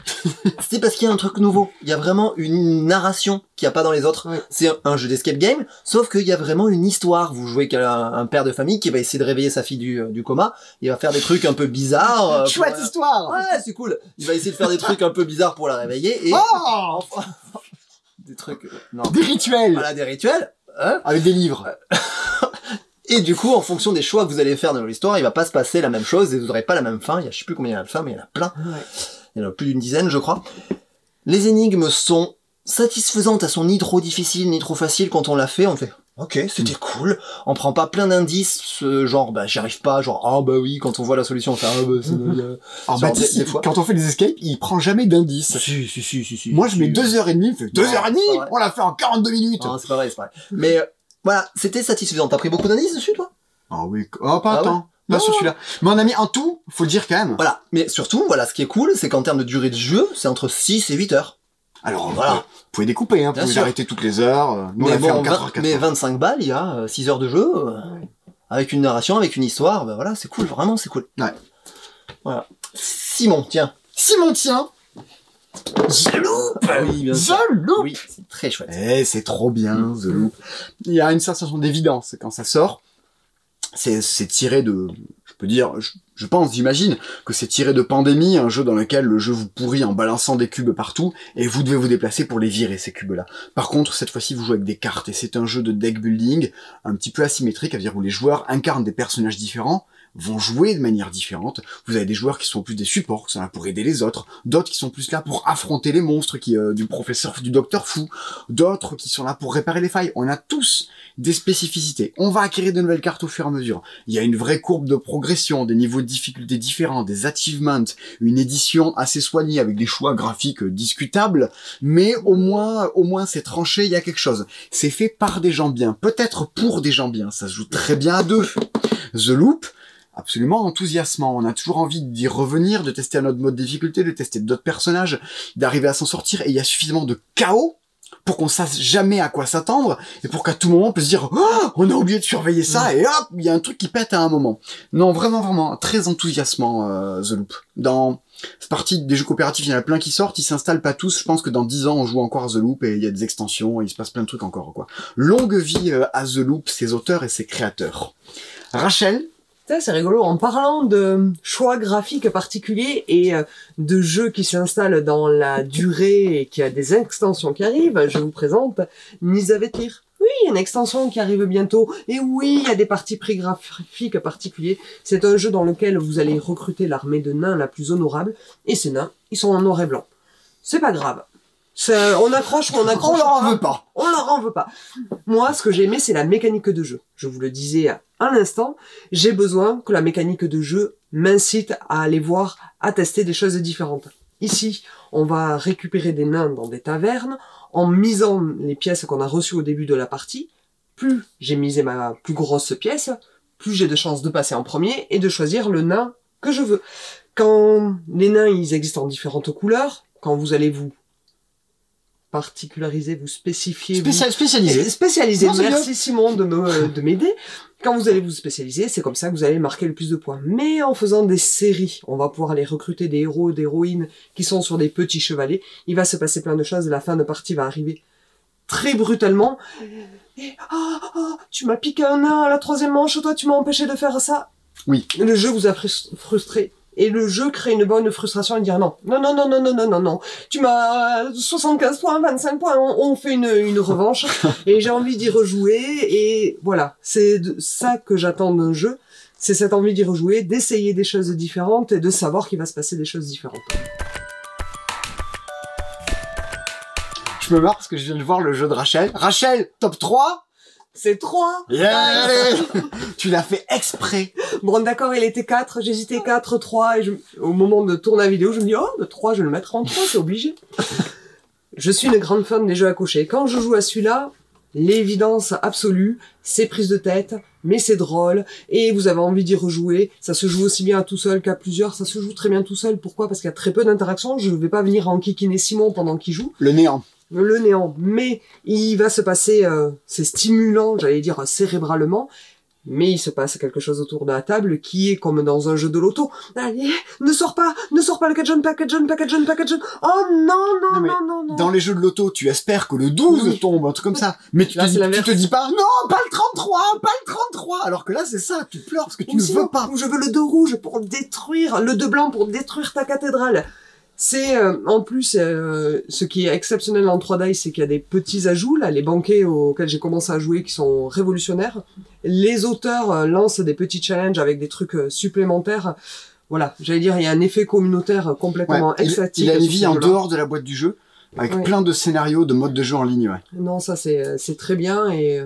c'est parce qu'il y a un truc nouveau. Il y a vraiment une narration qu'il n'y a pas dans les autres. Ouais. C'est un jeu d'escape game, sauf qu'il y a vraiment une histoire. Vous jouez un père de famille qui va essayer de réveiller sa fille du coma. Il va faire des trucs un peu bizarres. Chouette histoire. Ouais, c'est cool. Il va essayer de faire des trucs un peu bizarres pour la réveiller et... Oh des trucs... non. Des rituels. Voilà, des rituels. Hein, avec des livres. Et du coup, en fonction des choix que vous allez faire dans l'histoire, il va pas se passer la même chose et vous aurez pas la même fin. Je sais plus combien il y a de fins, mais il y en a plein. Ouais. Il y en a plus d'une dizaine, je crois. Les énigmes sont satisfaisantes. Elles sont ni trop difficiles, ni trop faciles. Quand on l'a fait, on fait, ok, c'était cool. On prend pas plein d'indices, genre, j'y arrive pas, genre, ah bah oui, quand on voit la solution, on fait, ah bah c'est... Alors Baptiste, des fois. Quand on fait des escapes, il prend jamais d'indices. Si. Moi, je mets 2h30, il fait 2h30, on l'a fait en 42 minutes. Non, c'est pas vrai. Mais, voilà, c'était satisfaisant. T'as pris beaucoup d'indices dessus, toi? Ah oui, pas tant. Pas sur celui-là. Mais on a mis en tout, faut le dire quand même. Voilà. Mais surtout, voilà, ce qui est cool, c'est qu'en termes de durée de jeu, c'est entre 6 et 8 heures. Alors, voilà. Vous pouvez découper, hein. Vous pouvez arrêter toutes les heures. Nous, on l'a fait en 4 heures. Mais 25 balles, il y a 6 heures de jeu, avec une narration, avec une histoire, voilà, c'est cool, vraiment, c'est cool. Ouais. Voilà. Simon, tiens. The Loop! Oui, bien sûr. The Loop! Oui, c'est très chouette. C'est trop bien, The Loop. Il y a une sensation d'évidence quand ça sort. C'est tiré de, je peux dire, je pense, j'imagine, que c'est tiré de Pandémie, un jeu dans lequel le jeu vous pourrit en balançant des cubes partout, et vous devez vous déplacer pour les virer, ces cubes-là. Par contre, cette fois-ci, vous jouez avec des cartes, et c'est un jeu de deck building, un petit peu asymétrique, c'est-à-dire où les joueurs incarnent des personnages différents, vont jouer de manière différente. Vous avez des joueurs qui sont plus des supports, qui sont là pour aider les autres, d'autres qui sont plus là pour affronter les monstres du docteur fou, d'autres qui sont là pour réparer les failles. On a tous des spécificités. On va acquérir de nouvelles cartes au fur et à mesure. Il y a une vraie courbe de progression, des niveaux de difficulté différents, des achievements, une édition assez soignée avec des choix graphiques discutables, mais au moins c'est tranché, il y a quelque chose. C'est fait par des gens bien, peut-être pour des gens bien, ça se joue très bien à deux. The Loop, absolument enthousiasmant. On a toujours envie d'y revenir, de tester un autre mode de difficulté, de tester d'autres personnages, d'arriver à s'en sortir, et il y a suffisamment de chaos pour qu'on sache jamais à quoi s'attendre, et pour qu'à tout moment on peut se dire oh, on a oublié de surveiller ça, et hop, il y a un truc qui pète à un moment. Non, vraiment, très enthousiasmant, The Loop. Dans cette partie des jeux coopératifs, il y en a plein qui sortent, ils s'installent pas tous, je pense que dans 10 ans on joue encore à The Loop, et il y a des extensions, et il se passe plein de trucs encore, quoi. Longue vie à The Loop, ses auteurs et ses créateurs. Rachel? C'est rigolo, en parlant de choix graphiques particuliers et de jeux qui s'installent dans la durée et qui a des extensions qui arrivent, je vous présente Nizavetir. Oui, il y a une extension qui arrive bientôt, et oui, il y a des parties pris graphiques particuliers. C'est un jeu dans lequel vous allez recruter l'armée de nains la plus honorable, et ces nains, ils sont en noir et blanc. C'est pas grave. On accroche ou on accroche. On leur en veut pas. On leur en veut pas. Moi, ce que j'ai aimé, c'est la mécanique de jeu. Je vous le disais à l'instant, j'ai besoin que la mécanique de jeu m'incite à aller voir, à tester des choses différentes. Ici, on va récupérer des nains dans des tavernes en misant les pièces qu'on a reçues au début de la partie. Plus j'ai misé ma plus grosse pièce, plus j'ai de chances de passer en premier et de choisir le nain que je veux. Quand les nains, ils existent en différentes couleurs, quand vous allez vous particulariser, vous spécifier, spécialiser. Non, Merci Simon de m'aider. Quand vous allez vous spécialiser, c'est comme ça que vous allez marquer le plus de points. Mais en faisant des séries, on va pouvoir aller recruter des héros, des héroïnes qui sont sur des petits chevalets. Il va se passer plein de choses. La fin de partie va arriver très brutalement. Et, tu m'as piqué un nain à la 3e manche, toi tu m'as empêché de faire ça. Oui. Le jeu vous a frustré. Et le jeu crée une bonne frustration et dire non. Tu m'as 75 points, 25 points, on fait une revanche. Et j'ai envie d'y rejouer. Et voilà. C'est ça que j'attends d'un jeu. C'est cette envie d'y rejouer, d'essayer des choses différentes et de savoir qu'il va se passer des choses différentes. Je me marre parce que je viens de voir le jeu de Rachel. Rachel, top 3? C'est 3. Yeah. Tu l'as fait exprès. Bon, d'accord, il était 4, j'hésitais 4, 3, et au moment de tourner la vidéo, je me dis, le 3, je vais le mettre en 3, c'est obligé. Je suis une grande fan des jeux à cocher. Quand je joue à celui-là, l'évidence absolue, c'est prise de tête, mais c'est drôle, et vous avez envie d'y rejouer. Ça se joue aussi bien à tout seul qu'à plusieurs, ça se joue très bien tout seul. Pourquoi? Parce qu'il y a très peu d'interactions, je ne vais pas venir enquiquiner Simon pendant qu'il joue. Le néant. Mais il va se passer, c'est stimulant, j'allais dire cérébralement, mais il se passe quelque chose autour de la table qui est comme dans un jeu de loto. Allez, ne sors pas le package. Oh non. Dans les jeux de loto, tu espères que le 12 tombe, un truc comme ça. Mais tu te dis pas, non, pas le 33, alors que là, c'est ça, tu pleures parce que tu ne veux pas. Je veux le 2 rouge pour détruire, le 2 blanc pour détruire ta cathédrale. C'est en plus ce qui est exceptionnel en 3 Dice, c'est qu'il y a des petits ajouts là, les banquets auxquels j'ai commencé à jouer qui sont révolutionnaires. Les auteurs lancent des petits challenges avec des trucs supplémentaires. Voilà, j'allais dire il y a un effet communautaire complètement extatique. Il a une vie en dehors de la boîte du jeu avec plein de scénarios, de modes de jeu en ligne. Ouais. Non, ça c'est très bien et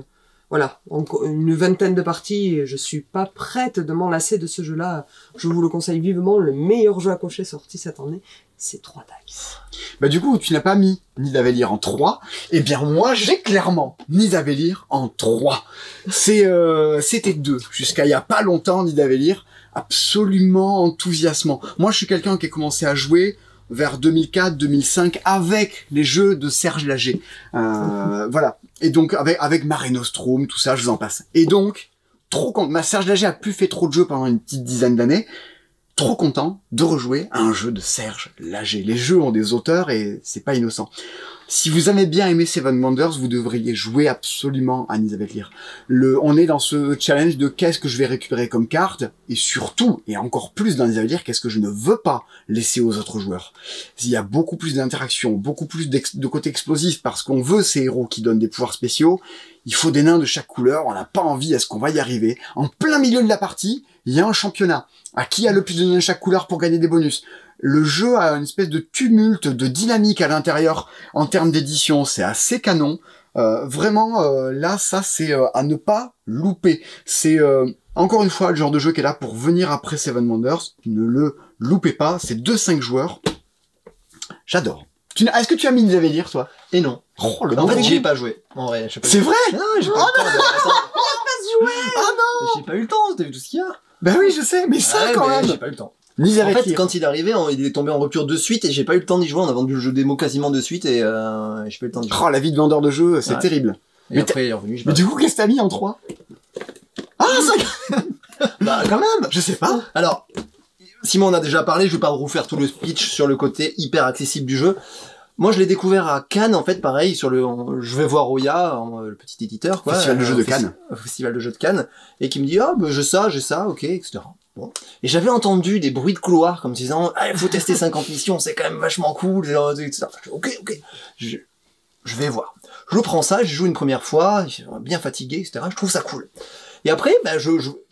voilà, une 20aine de parties, je suis pas prête de m'en lasser de ce jeu-là. Je vous le conseille vivement, le meilleur jeu à cocher sorti cette année, c'est 3 Dice. Bah du coup, tu n'as pas mis Nidavellir en 3. Eh bien moi, j'ai clairement Nidavellir en 3. C'était 2 jusqu'à il y a pas longtemps. Nidavellir, absolument enthousiasmant. Moi, je suis quelqu'un qui a commencé à jouer vers 2004-2005 avec les jeux de Serge Lager. Voilà. Et donc avec Mare Nostrum, tout ça, je vous en passe. Et donc, trop content. Serge Lager a plus fait trop de jeux pendant une petite dizaine d'années. Trop content de rejouer à un jeu de Serge Lager. Les jeux ont des auteurs et c'est pas innocent. Si vous avez bien aimé Seven Wonders, vous devriez jouer absolument à Nidavellir. On est dans ce challenge de qu'est-ce que je vais récupérer comme carte, et surtout, et encore plus dans Nidavellir, qu'est-ce que je ne veux pas laisser aux autres joueurs. Il y a beaucoup plus d'interactions, beaucoup plus de côté explosif, parce qu'on veut ces héros qui donnent des pouvoirs spéciaux. Il faut des nains de chaque couleur, on n'a pas envie, est-ce qu'on va y arriver? En plein milieu de la partie, il y a un championnat. À qui a le plus de nains de chaque couleur pour gagner des bonus? Le jeu a une espèce de tumulte, de dynamique à l'intérieur en termes d'édition, c'est assez canon. Vraiment, là, ça, c'est à ne pas louper. C'est, encore une fois, le genre de jeu qui est là pour venir après Seven Wonders. Ne le loupez pas, c'est 2-5 joueurs. J'adore. Est-ce que tu as mis Nidavellir, toi? Et non. Oh, en fait, j'y ai pas joué. En vrai, c'est vrai? Non, j'ai pas eu le temps jouer. Ah non! J'ai pas eu le temps, t'as vu tout ce qu'il y a? Ben oui, je sais, mais ça, quand même! J'ai pas eu le temps. En Nidavellir. fait, quand il est arrivé, il est tombé en rupture de suite et j'ai pas eu le temps d'y jouer. On a vendu le jeu démo quasiment de suite et j'ai pas eu le temps d'y jouer. Oh, la vie de vendeur de jeux, c'est terrible. Et mais après, il est revenu. Mais du coup, qu'est-ce que t'as mis en 3? Ah, ça... Bah, quand même! Je sais pas. Alors, Simon en a déjà parlé, je vais pas refaire tout le speech sur le côté hyper accessible du jeu. Moi, je l'ai découvert à Cannes, en fait, pareil, je vais voir Oya, le petit éditeur, quoi. Festival de jeux de Cannes. Festival de jeux de Cannes. Et qui me dit, j'ai ça, ok, etc. Bon. Et j'avais entendu des bruits de couloir, comme disant, il faut tester 50 missions, c'est quand même vachement cool, etc. Ok. Je vais voir. Je prends ça, je joue une première fois, bien fatigué, etc. Je trouve ça cool. Et après,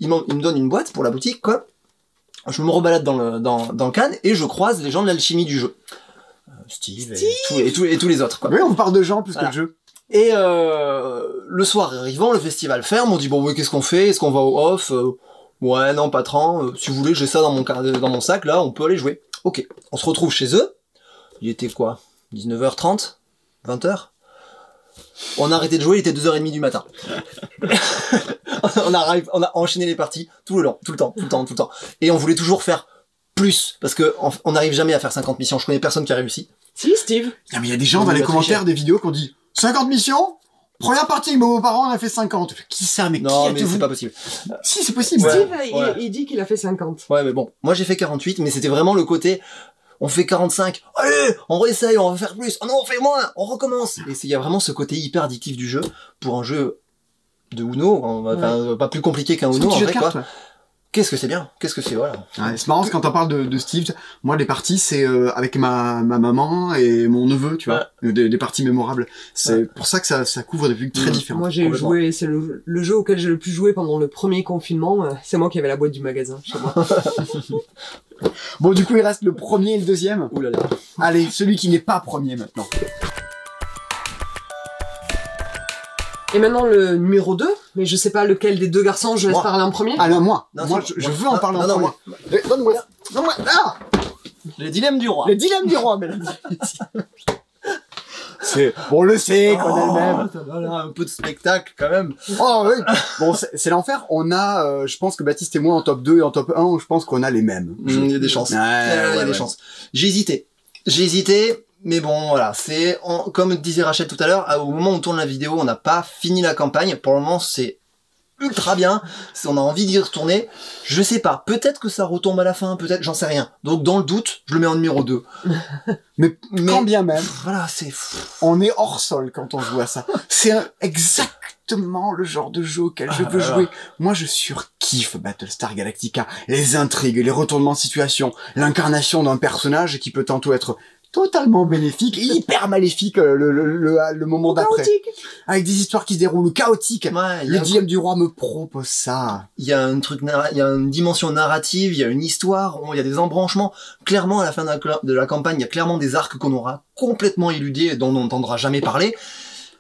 il me donne une boîte pour la boutique, quoi. Je me rebalade dans le Cannes et je croise les gens de l'alchimie du jeu. Steve et tous les autres, quoi. Oui, on parle de gens plus que Voilà. de jeux. Et le soir arrivant, le festival ferme, on dit bon, oui, qu'est-ce qu'on fait? Est-ce qu'on va au off? Ouais, non, pas trop. Si vous voulez, j'ai ça dans mon sac, là, on peut aller jouer. Ok, on se retrouve chez eux. Il était quoi? 19h30? 20h? On a arrêté de jouer, il était 2h30 du matin. on a enchaîné les parties tout le temps. Et on voulait toujours faire plus, parce que on n'arrive jamais à faire 50 missions. Je connais personne qui a réussi. Si, Steve. Ah, mais il y a des gens On dans les va commentaires tricher. des vidéos qui ont dit 50 missions? Première partie avec mes parents, on a fait 50. Qui ça, mais Non, qui mais c'est pas possible. Si, c'est possible. Ouais. Steve, ouais. il dit qu'il a fait 50. Ouais, mais bon, moi j'ai fait 48, mais c'était vraiment le côté, on fait 45, allez, on réessaye, on va faire plus, oh non, on fait moins, on recommence. Et il y a vraiment ce côté hyper addictif du jeu, pour un jeu de Uno, enfin, pas plus compliqué qu'un C'est un Uno, petit en jeu de vrai, cartes, quoi. ouais. Qu'est-ce que c'est bien, qu'est-ce que c'est, voilà. Ouais, c'est marrant parce que quand on parle de Steve, moi les parties c'est avec ma maman et mon neveu, tu vois, des parties mémorables. C'est pour ça que ça couvre des publics très différents. Moi, j'ai complètement. joué, c'est le jeu auquel j'ai le plus joué pendant le premier confinement. C'est moi qui avais la boîte du magasin chez moi. Bon, du coup il reste le premier et le deuxième. Ouh là là. Allez, celui qui n'est pas premier maintenant. Et maintenant, le numéro 2. Mais je sais pas lequel des deux garçons je laisse Moi. parler en premier. Alors moi, Non, moi c'est je moi. veux en parler en Non, premier. Donne-moi. Donne-moi. Ah, Le dilemme du roi. le dilemme du roi, mesdames. C'est, bon, on le sait qu'on a le même. Voilà, un peu de spectacle, quand même. Oh oui. Bon, c'est l'enfer. On a, je pense que Baptiste et moi en top 2 et en top 1, je pense qu'on a les mêmes. Il y a des chances. Ouais, Il y a des ouais. chances. J'ai hésité, mais bon, voilà, comme disait Rachel tout à l'heure, au moment où on tourne la vidéo, on n'a pas fini la campagne. Pour le moment, c'est ultra bien. On a envie d'y retourner. Je sais pas. Peut-être que ça retombe à la fin, peut-être, j'en sais rien. Donc, dans le doute, je le mets en numéro 2. Mais quand bien même, Voilà, c'est... on est hors sol quand on joue à ça. C'est exactement le genre de jeu auquel je veux jouer. Moi, je surkiffe Battlestar Galactica. Les intrigues, les retournements de situation, l'incarnation d'un personnage qui peut tantôt être totalement bénéfique et hyper maléfique le moment d'après. Chaotique. Avec des histoires qui se déroulent chaotiques. Ouais, il y a Le un dilemme du roi me propose ça. il y a un truc, il y a une dimension narrative, il y a une histoire, il y a des embranchements. Clairement, à la fin de la campagne, il y a clairement des arcs qu'on aura complètement éludés et dont on n'entendra jamais parler.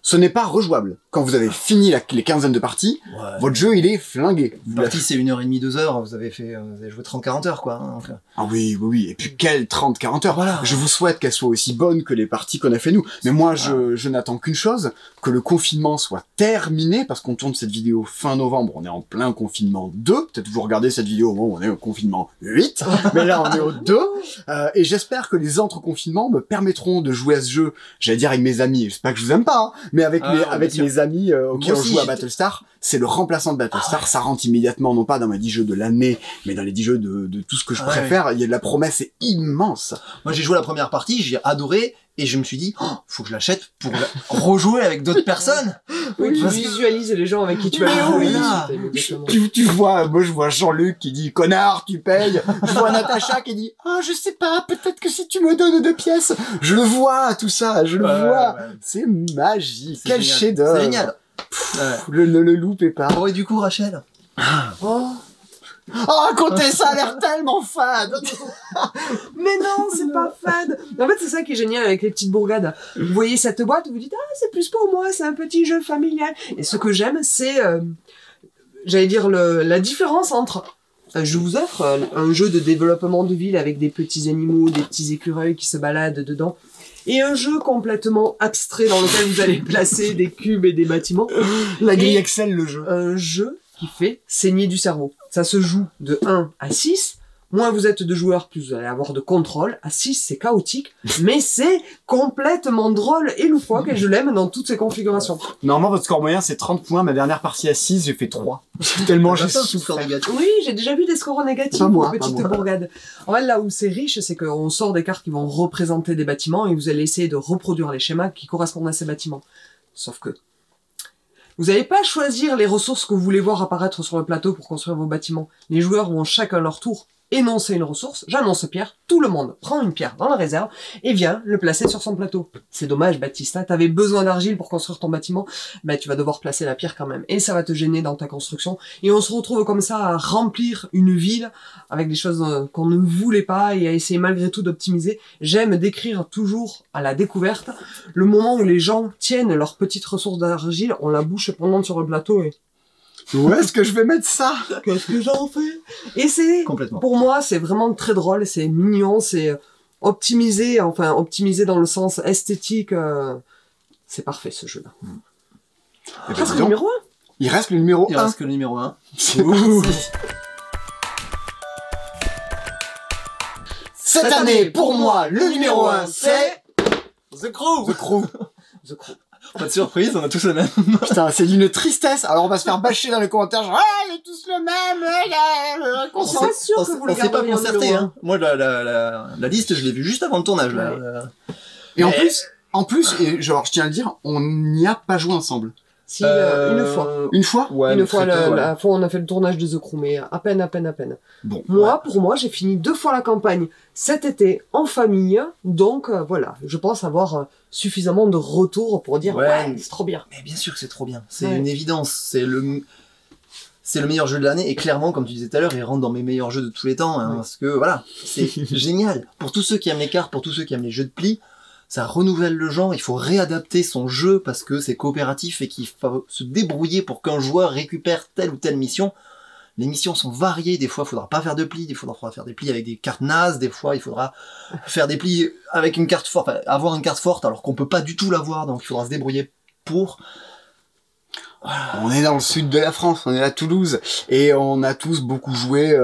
Ce n'est pas rejouable. Quand vous avez fini les quinzaines de parties, votre jeu, il est flingué. La partie, c'est 1h30, 2 heures, vous avez joué 30-40 heures, quoi. Hein, donc, Ah oui, oui, oui. Et puis, quelle 30-40 heures. Voilà. Je vous souhaite qu'elles soient aussi bonnes que les parties qu'on a fait nous. Mais moi, je n'attends qu'une chose, que le confinement soit terminé, parce qu'on tourne cette vidéo fin novembre, on est en plein confinement 2. Peut-être vous regardez cette vidéo au moment où on est au confinement 8. Mais là, on est au 2. Et j'espère que les entre-confinements me permettront de jouer à ce jeu, j'allais dire avec mes amis. C'est pas que je vous aime pas, hein, mais avec avec bien sûr. mes amis auxquels Moi on aussi, joue à j'étais- Battlestar. C'est le remplaçant de Battlestar. Ça rentre immédiatement, non pas dans mes 10 jeux de l'année, mais dans les 10 jeux de tout ce que je Ouais, préfère. Il y a de la promesse, c'est immense. Moi, j'ai joué la première partie, j'ai adoré, et je me suis dit, faut que je l'achète pour rejouer avec d'autres personnes. Oui, tu Parce que- visualises les gens avec qui tu vas Mais jouer. oui, là. Tu vois, moi je vois Jean-Luc qui dit connard, tu payes. Je vois Natacha qui dit ah je sais pas, peut-être que si tu me donnes 2 pièces, je le vois tout ça, je le vois. Ouais. C'est magique, C'est quel génial. chef-d'œuvre. C'est génial. Ouais. Le loupez pas. Bon, et du coup, Rachel? Oh. Oh, raconter ça a l'air tellement fade. Mais non, c'est pas fade. En fait, c'est ça qui est génial avec les petites bourgades. Vous voyez cette boîte, vous dites ah c'est plus pour moi, c'est un petit jeu familial. Et ce que j'aime, c'est, j'allais dire la différence entre je vous offre un jeu de développement de ville avec des petits animaux, des petits écureuils qui se baladent dedans, et un jeu complètement abstrait dans lequel vous allez placer des cubes et des bâtiments. La grille Et Excel, le jeu. un jeu qui fait saigner du cerveau. Ça se joue de 1 à 6. Moins vous êtes de joueurs, plus vous allez avoir de contrôle. À 6, c'est chaotique, mais c'est complètement drôle et loufoque, et je l'aime dans toutes ses configurations. Normalement, votre score moyen, c'est 30 points. Ma dernière partie à 6, j'ai fait 3. Tellement j'ai Attends, souffert. score négatif. Oui, j'ai déjà vu des scores négatifs Pas moi, pour pas petites moi. bourgades. En fait, là où c'est riche, c'est qu'on sort des cartes qui vont représenter des bâtiments, et vous allez essayer de reproduire les schémas qui correspondent à ces bâtiments. Sauf que vous n'allez pas choisir les ressources que vous voulez voir apparaître sur le plateau pour construire vos bâtiments. Les joueurs vont chacun leur tour énoncer une ressource, j'annonce pierre, tout le monde prend une pierre dans la réserve et vient le placer sur son plateau. C'est dommage, Baptiste, hein, t'avais besoin d'argile pour construire ton bâtiment, bah tu vas devoir placer la pierre quand même, et ça va te gêner dans ta construction, et on se retrouve comme ça à remplir une ville avec des choses qu'on ne voulait pas, et à essayer malgré tout d'optimiser. J'aime décrire toujours à la découverte le moment où les gens tiennent leur petite ressource d'argile, on la bouche pendante sur le plateau, et Où est-ce que je vais mettre ça? qu'est-ce que j'en fais? Et c'est, Complètement. pour moi, c'est vraiment très drôle, c'est mignon, c'est optimisé, enfin optimisé dans le sens esthétique. C'est parfait ce jeu-là. Eh ben, Ah, c'est dis le donc, numéro 1. il reste le numéro Il 1. reste que le numéro 1. C'est Ouh. parti. Cette année, pour moi, le numéro 1, c'est The Crew. The Crew. The Crew. Pas de surprise, on a tous le même. Putain, c'est d'une tristesse. Alors on va se faire bâcher dans les commentaires, genre, ah, ils ont tous le même, On s'est pas sûr que vous le on s'est pas garderiez en concerté, numéro hein. Moi, la liste, je l'ai vue juste avant le tournage, là. Et en plus, et genre, je tiens à le dire, on n'y a pas joué ensemble. Si, une fois. Une fois? Ouais, Une mais fois, très peu, ouais. la fois où on a fait le tournage de The Crew, mais à peine. Bon. Moi, pour moi, j'ai fini 2 fois la campagne cet été en famille, donc voilà, je pense avoir suffisamment de retours pour dire Ouais. ouais, c'est trop bien. Mais bien sûr que c'est trop bien. C'est Ouais. une évidence. C'est le meilleur jeu de l'année. Et clairement, comme tu disais tout à l'heure, il rentre dans mes meilleurs jeux de tous les temps. Hein, Ouais. parce que voilà, c'est génial. Pour tous ceux qui aiment les cartes, pour tous ceux qui aiment les jeux de pli, ça renouvelle le genre. Il faut réadapter son jeu parce que c'est coopératif et qu'il faut se débrouiller pour qu'un joueur récupère telle ou telle mission. Les missions sont variées. Des fois, il faudra pas faire de plis. Des fois, il faudra faire des plis avec des cartes nazes. Des fois, il faudra faire des plis avec une carte forte, enfin, avoir une carte forte alors qu'on peut pas du tout l'avoir. Donc, il faudra se débrouiller pour. On est dans le sud de la France, on est à Toulouse, et on a tous beaucoup joué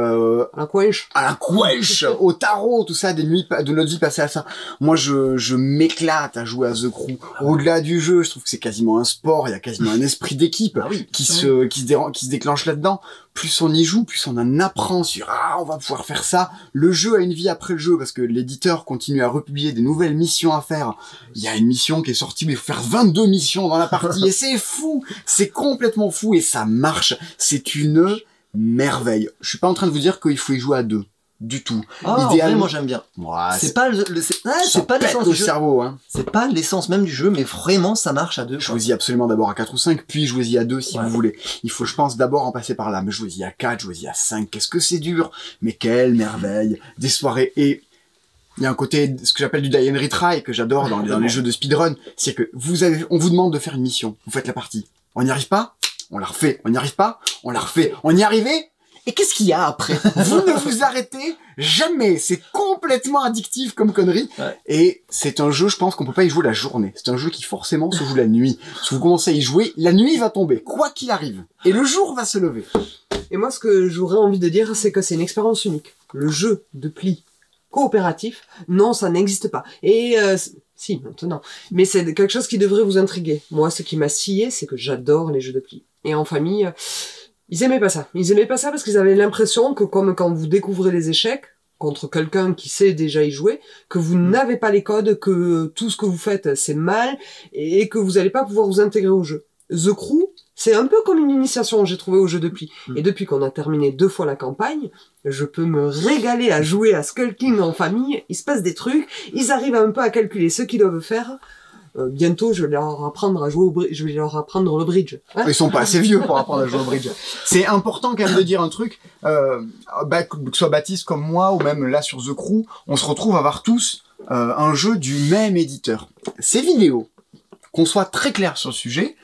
La couèche. à la couèche, au tarot, tout ça, des nuits de notre vie passée à ça. Moi, je m'éclate à jouer à The Crew. Au-delà du jeu, je trouve que c'est quasiment un sport, il y a quasiment un esprit d'équipe Ah oui, qui se déclenche là-dedans. Plus on y joue, plus on en apprend sur on va pouvoir faire ça. Le jeu a une vie après le jeu parce que l'éditeur continue à republier des nouvelles missions à faire. Il y a une mission qui est sortie, mais il faut faire 22 missions dans la partie et c'est fou, c'est complètement fou et ça marche. C'est une merveille. Je suis pas en train de vous dire qu'il faut y jouer à 2. Du tout. Ah, Idéalement, moi j'aime bien. ouais, C'est pas c'est pas l'essence le du jeu. cerveau, hein. C'est pas l'essence même du jeu, mais vraiment ça marche à deux. quoi. Jouez-y absolument d'abord à 4 ou 5, puis jouez-y à 2 si Ouais. vous voulez. Il faut, je pense, d'abord en passer par là. Mais jouez-y à 4, jouez-y à 5. Qu'est-ce que c'est dur! Mais quelle merveille! Des soirées. Et il y a un côté, ce que j'appelle du die and retry, que j'adore dans les jeux de speedrun. C'est que on vous demande de faire une mission. Vous faites la partie. On n'y arrive pas? On la refait. On n'y arrive pas? On la refait. On y arrivait? Et qu'est-ce qu'il y a après? Vous ne vous arrêtez jamais. C'est complètement addictif comme connerie. Ouais. Et c'est un jeu, je pense qu'on peut pas y jouer la journée. C'est un jeu qui forcément se joue la nuit. Si vous commencez à y jouer, la nuit va tomber, quoi qu'il arrive. Et le jour va se lever. Et moi, ce que j'aurais envie de dire, c'est que c'est une expérience unique. Le jeu de pli coopératif, non, ça n'existe pas. Et si, maintenant. Mais c'est quelque chose qui devrait vous intriguer. Moi, ce qui m'a scié, c'est que j'adore les jeux de pli. Et en famille, ils aimaient pas ça. Ils aimaient pas ça parce qu'ils avaient l'impression que comme quand vous découvrez les échecs, contre quelqu'un qui sait déjà y jouer, que vous n'avez pas les codes, que tout ce que vous faites, c'est mal, et que vous allez pas pouvoir vous intégrer au jeu. The Crew, c'est un peu comme une initiation, j'ai trouvé, au jeu de pli. Et depuis qu'on a terminé 2 fois la campagne, je peux me régaler à jouer à Skull King en famille, il se passe des trucs, ils arrivent un peu à calculer ce qu'ils doivent faire. Bientôt, je vais leur apprendre à jouer je vais leur apprendre le bridge. Hein. Ils sont pas assez vieux pour apprendre à jouer au bridge. C'est important quand même de dire un truc, que ce soit Baptiste comme moi, ou même là sur The Crew, on se retrouve à avoir tous un jeu du même éditeur. Ces vidéos, qu'on soit très clair sur le sujet,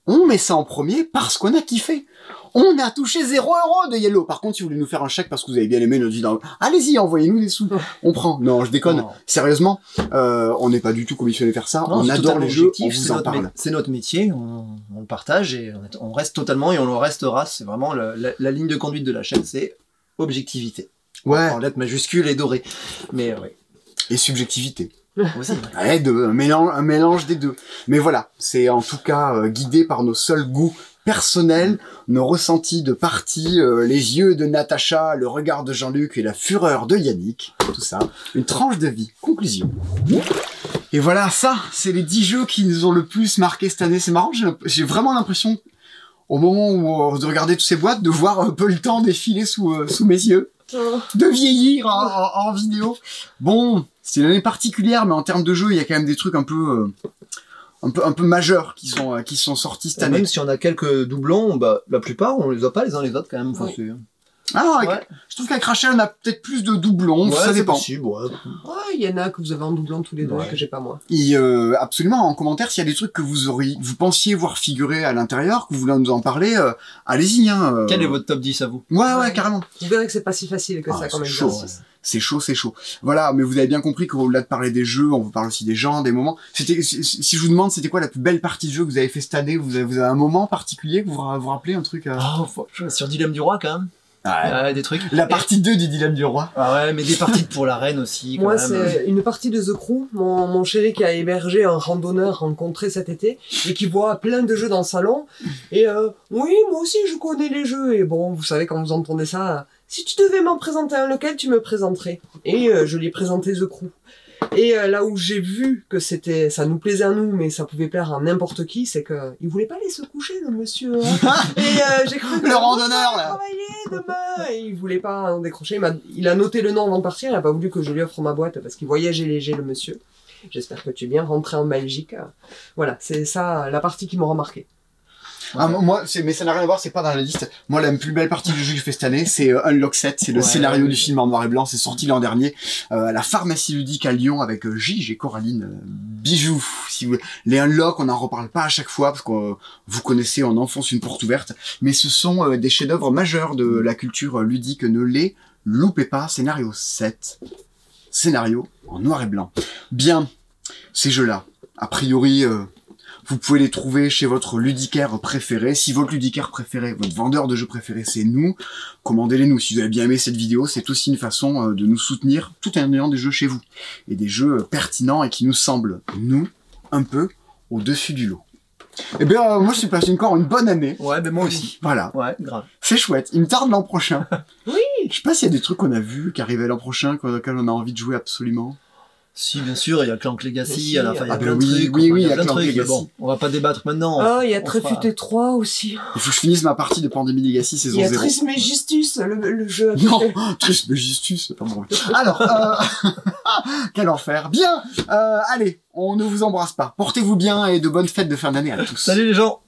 on met ça en premier parce qu'on a kiffé. On a touché 0 € de Yellow. Par contre, si vous voulez nous faire un chèque parce que vous avez bien aimé notre vidéo, allez-y, envoyez-nous des sous. On prend. Non, je déconne. Non. Sérieusement, on n'est pas du tout commissionné faire ça. Non, on c'est adore totalement les jeux, on objectif, vous c'est en notre parle. c'est notre métier, on le partage et on reste totalement et on le restera. C'est vraiment la ligne de conduite de la chaîne, c'est objectivité. Ouais. En lettres majuscules et dorées. Mais ouais. Et subjectivité. Aussi. Ouais, un mélange des deux. Mais voilà, c'est en tout cas guidé par nos seuls goûts personnels, nos ressentis de partie, les yeux de Natacha, le regard de Jean-Luc et la fureur de Yannick. Tout ça, une tranche de vie. Conclusion. Et voilà, ça, c'est les 10 jeux qui nous ont le plus marqué cette année. C'est marrant, j'ai vraiment l'impression, au moment où de regarder toutes ces boîtes, de voir un peu le temps défiler sous mes yeux. de vieillir en vidéo. Bon, c'est une année particulière, mais en termes de jeu, il y a quand même des trucs un peu majeurs qui sont sortis cette année. Même si on a quelques doublons, bah, la plupart, on les a pas les uns les autres quand même. Enfin, Oui. Ah, Ouais. je trouve qu'avec Rachel, on a peut-être plus de doublons, ouais, ça c'est dépend. possible, ouais. Ouais, il y en a que vous avez en doublant tous les deux Ouais. et que j'ai pas moi. Et absolument, en commentaire, s'il y a des trucs que vous pensiez voir figurer à l'intérieur, que vous voulez nous en parler, allez-y. Hein, Quel est votre top 10 à vous? Ouais, carrément. Vous verrez que c'est pas si facile que Ah, ça comme c'est chaud, exercice. C'est chaud. Voilà, mais vous avez bien compris qu'au-delà de parler des jeux, on vous parle aussi des gens, des moments. Si je vous demande, c'était quoi la plus belle partie de jeu que vous avez fait cette année? Vous avez un moment particulier que vous rappelez, un truc Sur Dilemme du Roi quand même. Ouais. Des trucs. La partie 2 du Dilemme du Roi. Ah ouais, mais des parties pour la reine aussi. Quand Moi, même. c'est une partie de The Crew, mon chéri qui a hébergé un randonneur rencontré cet été et qui voit plein de jeux dans le salon. Et oui, moi aussi, je connais les jeux. Et bon, vous savez, quand vous entendez ça, si tu devais m'en présenter un, lequel tu me présenterais? Et je lui ai présenté The Crew. Et là où j'ai vu que ça nous plaisait à nous, mais ça pouvait plaire à n'importe qui, c'est que il voulait pas aller se coucher, le monsieur. Hein. Et j'ai cru que Le randonneur, là. travailler demain. Et il voulait pas en décrocher. Il a noté le nom avant de partir. Il a pas voulu que je lui offre ma boîte parce qu'il voyageait léger, le monsieur. J'espère que tu es bien rentré en Belgique. Voilà, c'est ça la partie qui m'a remarqué. Ah, moi, mais ça n'a rien à voir, c'est pas dans la liste. Moi, la plus belle partie du jeu que j'ai fait cette année, c'est Unlock 7, c'est le scénario du film en noir et blanc, c'est sorti l'an dernier, à la pharmacie ludique à Lyon avec Gige et Coraline Bijoux. Si vous, les Unlock, on n'en reparle pas à chaque fois, parce que vous connaissez, on enfonce une porte ouverte, mais ce sont des chefs-d'œuvre majeurs de la culture ludique, ne les loupez pas, scénario 7. Scénario en noir et blanc. Bien, ces jeux-là, a priori, vous pouvez les trouver chez votre ludicaire préféré. Si votre ludicaire préféré, votre vendeur de jeux préféré, c'est nous, commandez-les nous. Si vous avez bien aimé cette vidéo, c'est aussi une façon de nous soutenir tout en ayant des jeux chez vous. Et des jeux pertinents et qui nous semblent, nous, un peu au-dessus du lot. Eh bien, moi, j'ai passé encore une bonne année. Ouais, ben moi aussi. Voilà. Ouais, grave. C'est chouette. Il me tarde l'an prochain. Oui. Je sais pas s'il y a des trucs qu'on a vus, qui arrivaient l'an prochain, auxquels on a envie de jouer absolument. Si, bien sûr, il y a Clank Legacy, Si, à la fin, il y a ah plein ben de oui, trucs. oui, enfin, il y a plein de Clank trucs, mais Legacy. bon, on va pas débattre maintenant. Ah, il y a On fera- Tréfuté 3 aussi. Il faut que je finisse ma partie de Pandémie Legacy Il saison y a 0. Trismegistus, le jeu à Non, côté. Trismegistus, c'est pas bon. Alors, quel enfer. Bien, allez, on ne vous embrasse pas. Portez-vous bien et de bonnes fêtes de fin d'année à tous. Salut les gens!